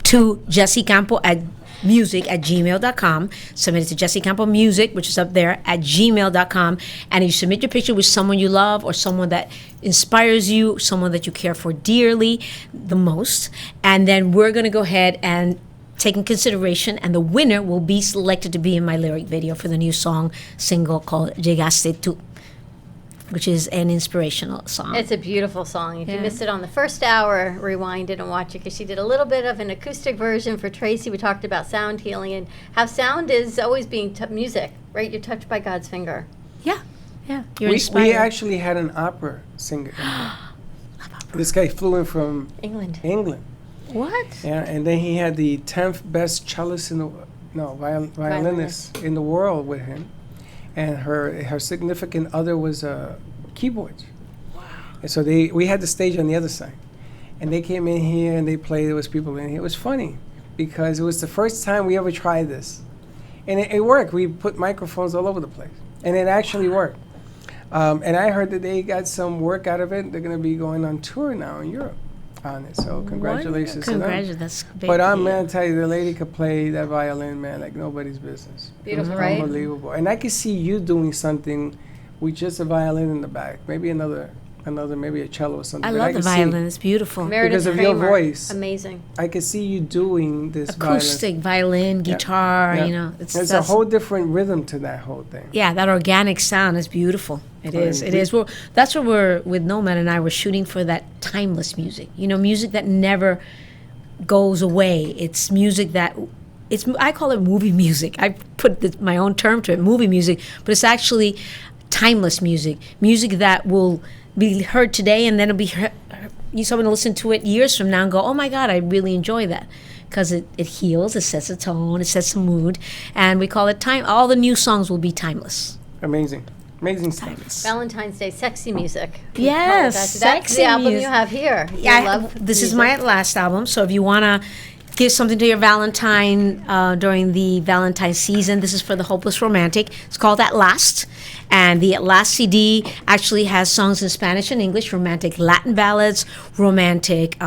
to Jessie Campo at music@gmail.com. Submit it to Jessie Campo Music, which is up there, at gmail.com. And you submit your picture with someone you love or someone that inspires you, someone that you care for dearly the most. And then we're going to go ahead and take in consideration, and the winner will be selected to be in my lyric video for the new single called Llegaste Tú, which is an inspirational song. It's a beautiful song. If you missed it on the first hour, rewind it and watch it, because she did a little bit of an acoustic version for Tracy. We talked about sound healing and how sound is always being music, right? You're touched by God's finger. Yeah. Yeah, you're We inspired. actually had an opera singer. This guy flew in from England. What? Yeah, and then he had the 10th best cellist violinist in the world with him, and her significant other was keyboards. Wow! And so we had the stage on the other side, and they came in here and they played. There was people in here. It was funny because it was the first time we ever tried this, and it worked. We put microphones all over the place, and it actually worked. And I heard that they got some work out of it. They're going to be going on tour now in Europe on it. So congratulations to them. Congratulations, that's big. But I'm going to tell you, the lady could play that violin, man, like nobody's business. Beautiful, It was right? unbelievable. And I could see you doing something with just a violin in the back. Maybe another, maybe a cello or something. I But love the could see- violin. It's beautiful. Meredith Because of your Kramer, voice. Amazing. I could see you doing this Acoustic violin, guitar, Yeah. you know. There's a that's- whole different rhythm to that whole thing. Yeah, that organic sound is beautiful. It is. It is. That's what we're with Nomad and I were shooting for, that timeless music. You know, music that never goes away. It's music that I call it movie music. I put my own term to it, movie music, but it's actually timeless music. Music that will be heard today and then it'll be heard, someone will listen to it years from now and go, "Oh my God, I really enjoy that." Because it heals, it sets a tone, it sets a mood, and we call it time. All the new songs will be timeless. Amazing. Amazing stuff. Valentine's Day, sexy music. Yes, That's sexy the album music. you have here. You Yeah, love this is music. my last album. So if you want to give something to your Valentine during the Valentine season, this is for the hopeless romantic. It's called At Last. And the At Last CD actually has songs in Spanish and English, romantic Latin ballads, romantic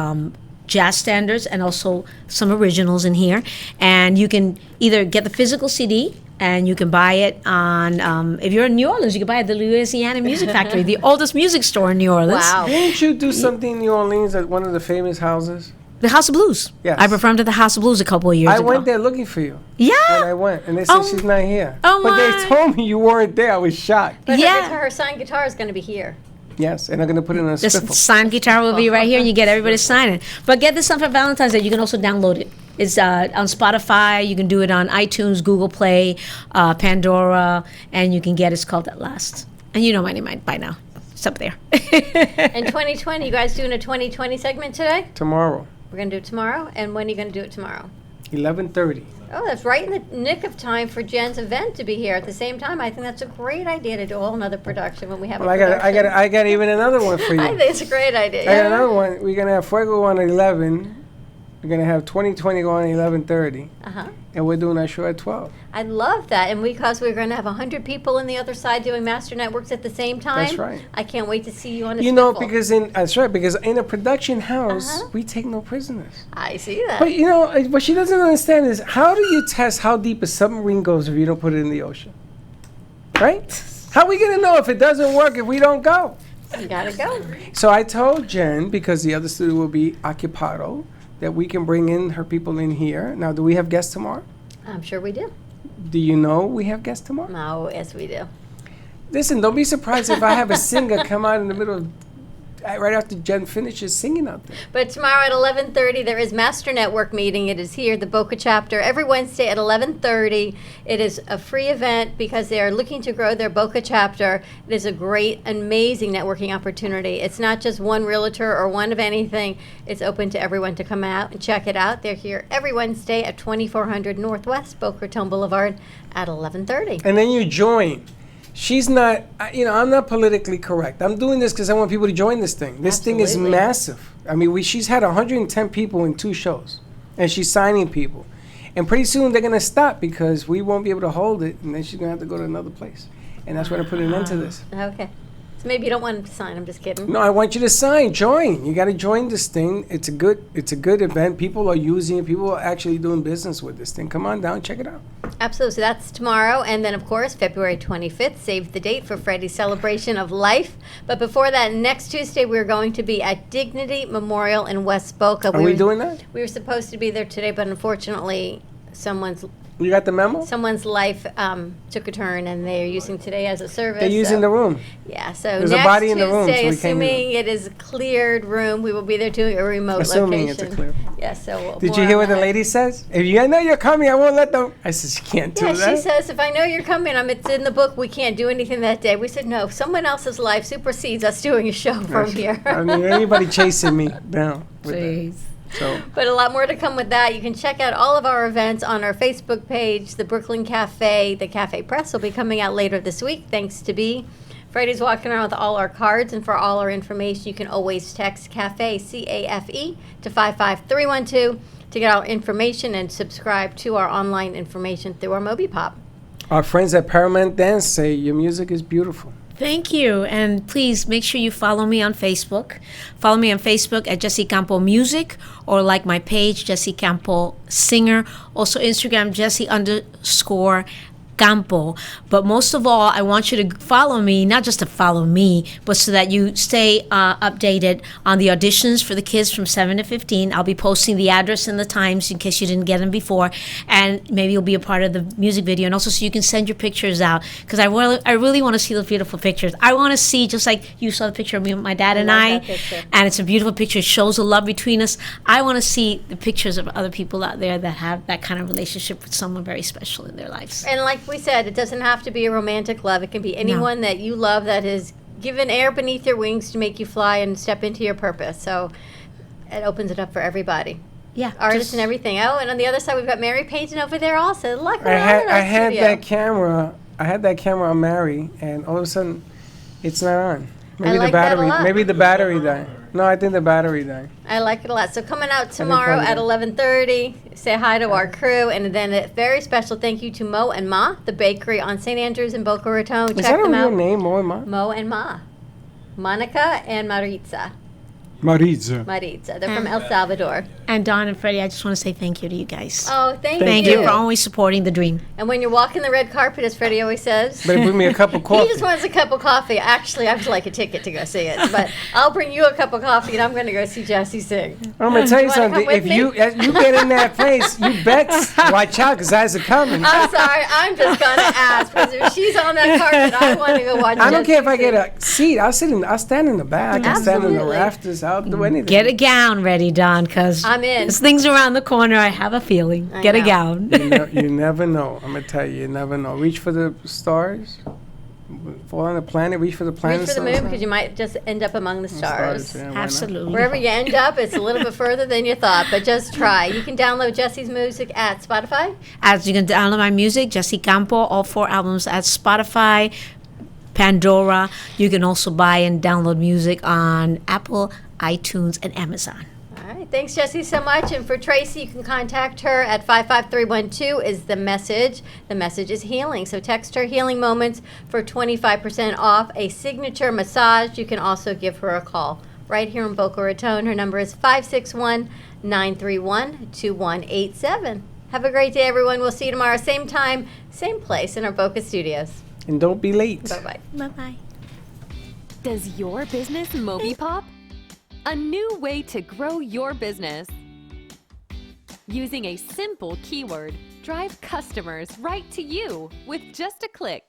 jazz standards, and also some originals in here. And you can either get the physical CD, and you can buy it on, if you're in New Orleans, you can buy it at the Louisiana Music Factory, the oldest music store in New Orleans. Didn't you do something in New Orleans at one of the famous houses? The House of Blues. Yes. I performed at the House of Blues a couple of years I ago. went there looking for you. Yeah. When I went, and they said she's not here. Oh, but my. they told me you weren't there. I was shocked. But Yeah. her signed guitar is going to be here. Yes, and I'm going to put it in a This spiffle. signed guitar will be right here, and you get everybody to sign it. But get this song for Valentine's Day. You can also download it. It's on Spotify. You can do it on iTunes, Google Play, Pandora, and you can get it's called At Last. And you know my name by now. It's up there. In 2020, you guys doing a 2020 segment today? Tomorrow, We're going to do it tomorrow. And when are you going to do it tomorrow? 11:30. Oh, that's right in the nick of time for Jen's event to be here at the same time. I think that's a great idea to do a whole another production when we have Well, a production. I got even another one for you. I think it's a great idea. I got another one. We're going to have Fuego on at 11. We're going to have 2020 going at 11:30. Uh-huh. And we're doing our show at 12. I love that. And because we're going to have 100 people on the other side doing Master Networks at the same time. That's right. I can't wait to see you on a You know, spiffle. because in a production house, we take no prisoners. I see that. But you know, what she doesn't understand is, how do you test how deep a submarine goes if you don't put it in the ocean? Right? How are we going to know if it doesn't work if we don't go? You got to go. So I told Jen, because the other studio will be occupado, that we can bring in her people in here. Now, do we have guests tomorrow? I'm sure we do. Do you know we have guests tomorrow? Oh, yes, we do. Listen, don't be surprised if I have a singer come out in the middle of, right after Jen finishes singing out there. But tomorrow at 11:30, there is Master Network meeting. It is here, the Boca chapter, every Wednesday at 11:30. It is a free event because they are looking to grow their Boca chapter. It is a great, amazing networking opportunity. It's not just one realtor or one of anything. It's open to everyone to come out and check it out. They're here every Wednesday at 2400 Northwest Boca Raton Boulevard at 11:30. And then you join. She's not, I'm not politically correct. I'm doing this because I want people to join this thing. This thing is Absolutely. massive. I mean, she's had 110 people in 2 shows, and she's signing people. And pretty soon they're going to stop because we won't be able to hold it, and then she's going to have to go to another place. And that's why I put an end to this. Okay. So maybe you don't want to sign. I'm just kidding. No, I want you to sign. Join. You got to join this thing. It's a good event. People are using it. People are actually doing business with this thing. Come on down, check it out. Absolutely. So that's tomorrow. And then, of course, February 25th, save the date for Freddie's celebration of life. But before that, next Tuesday, we're going to be at Dignity Memorial in West Boca. Are we doing that? We were supposed to be there today, but unfortunately, someone's You got the memo? Someone's life took a turn, and they're using today as a service. They're using the room. Yeah, so There's a next body in the room, Tuesday, so we can't use assuming it is a cleared room, we will be there doing a remote Assuming location. it's a clear. Yes, so Did more you hear on what the that. lady says? If you know you're coming, I won't let them. I said, she can't do Yeah, that. she says, if I know you're coming, it's in the book, we can't do anything that day. We said, no, someone else's life supersedes us doing a show from here. I mean, anybody chasing me down. with that. Jeez. So. But a lot more to come with that. You can check out all of our events on our Facebook page, the Brooklyn Cafe. The Cafe Press will be coming out later this week, thanks to B. Freddie's walking around with all our cards, and for all our information, you can always text CAFE, C-A-F-E, to 55312 to get our information and subscribe to our online information through our MobiPop. Our friends at Paramount Dance say your music is beautiful. Thank you. And please make sure you follow me on Facebook. Follow me on Facebook at Jessie Campo Music, or like my page, Jessie Campo Singer. Also Instagram, Jessie_Campo. But most of all, I want you to follow me, not just to follow me, but so that you stay updated on the auditions for the kids from 7 to 15. I'll be posting the address and the times in case you didn't get them before, and maybe you'll be a part of the music video, and also so you can send your pictures out, because I really want to see those beautiful pictures. I want to see, just like you saw the picture of me, my dad and I, and it's a beautiful picture. It shows the love between us. I want to see the pictures of other people out there that have that kind of relationship with someone very special in their lives. And like we said, it doesn't have to be a romantic love. It can be anyone that you love that has given air beneath your wings to make you fly and step into your purpose. So it opens it up for everybody. Yeah. Artists and everything. Oh, and on the other side, we've got Mary painting over there also. Look I around had that camera. I had that camera on Mary, and all of a sudden, it's not on. Maybe like the that a battery. lot. Maybe the battery died. No, I think the battery died. I like it a lot. So coming out tomorrow plug it at in. 11:30, say hi to our crew, and then a very special thank you to Mo and Ma, the bakery on St. Andrews in Boca Raton. Is Check that a them real out. name, Mo and Ma? Mo and Ma. Monica and Maritza. Maritza. Maritza. They're from El Salvador. And Don and Freddie, I just want to say thank you to you guys. Oh, thank Thank you. you for always supporting the dream. And when you're walking the red carpet, as Freddie always says, Better bring me a cup of he coffee. just wants a cup of coffee. Actually, I would like a ticket to go see it, but I'll bring you a cup of coffee, and I'm going to go see Jessie sing. I'm gonna tell you wanna come something. with If me? you get in that place, you bet watch out, 'cause eyes are coming. I'm sorry, I'm just going to ask, because if she's on that carpet, I want to go watch I don't Jessie care if I sing. get a seat. I'll stand in the back. I'll stand in the Absolutely. rafters. I'll do anything. Get a gown ready, Don, because I'm in. There's things around the corner. I have a feeling. I Get a know. gown. You never know. I'm gonna tell you never know. Reach for the stars. Fall on the planet. Reach for the planet. Reach for the moon, because you might just end up among the stars. yeah, why not? Absolutely. Wherever you end up, it's a little bit further than you thought, but just try. You can download Jessie's music at Spotify. As you can download my music, Jessie Campo, all 4 albums at Spotify, Pandora. You can also buy and download music on Apple, iTunes, and Amazon. All right, thanks, Jessie, so much. And for Tracy, you can contact her at 55312 is the message. The message is healing. So text her healing moments for 25% off a signature massage. You can also give her a call right here in Boca Raton. Her number is 561-931-2187. Have a great day, everyone. We'll see you tomorrow, same time, same place in our Boca studios. And don't be late. Bye-bye. Bye-bye. Does your business MobiPop? A new way to grow your business. Using a simple keyword, drive customers right to you with just a click.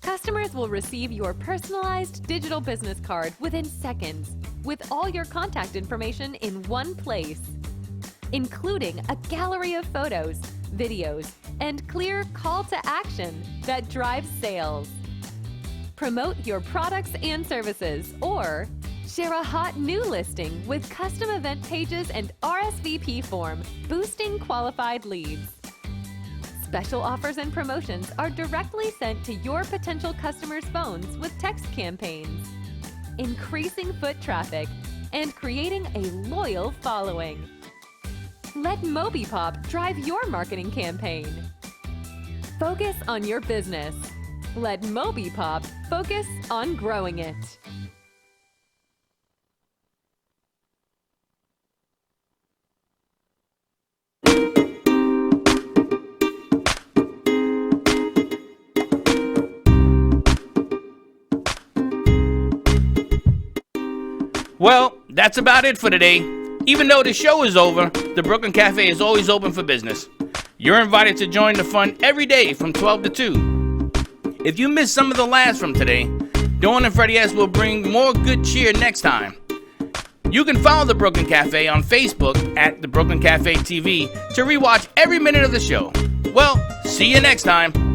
Customers will receive your personalized digital business card within seconds with all your contact information in one place, including a gallery of photos, videos, and clear call to action that drives sales. Promote your products and services, or share a hot new listing with custom event pages and RSVP form, boosting qualified leads. Special offers and promotions are directly sent to your potential customers' phones with text campaigns, increasing foot traffic and creating a loyal following. Let MobiPop drive your marketing campaign. Focus on your business. Let MobiPop focus on growing it. Well, that's about it for today. Even though the show is over, the Brooklyn Cafe is always open for business. You're invited to join the fun every day from 12 to 2. If you missed some of the laughs from today, Dawn and Freddie S. will bring more good cheer next time. You can follow The Brooklyn Cafe on Facebook at The Brooklyn Cafe TV to rewatch every minute of the show. Well, see you next time.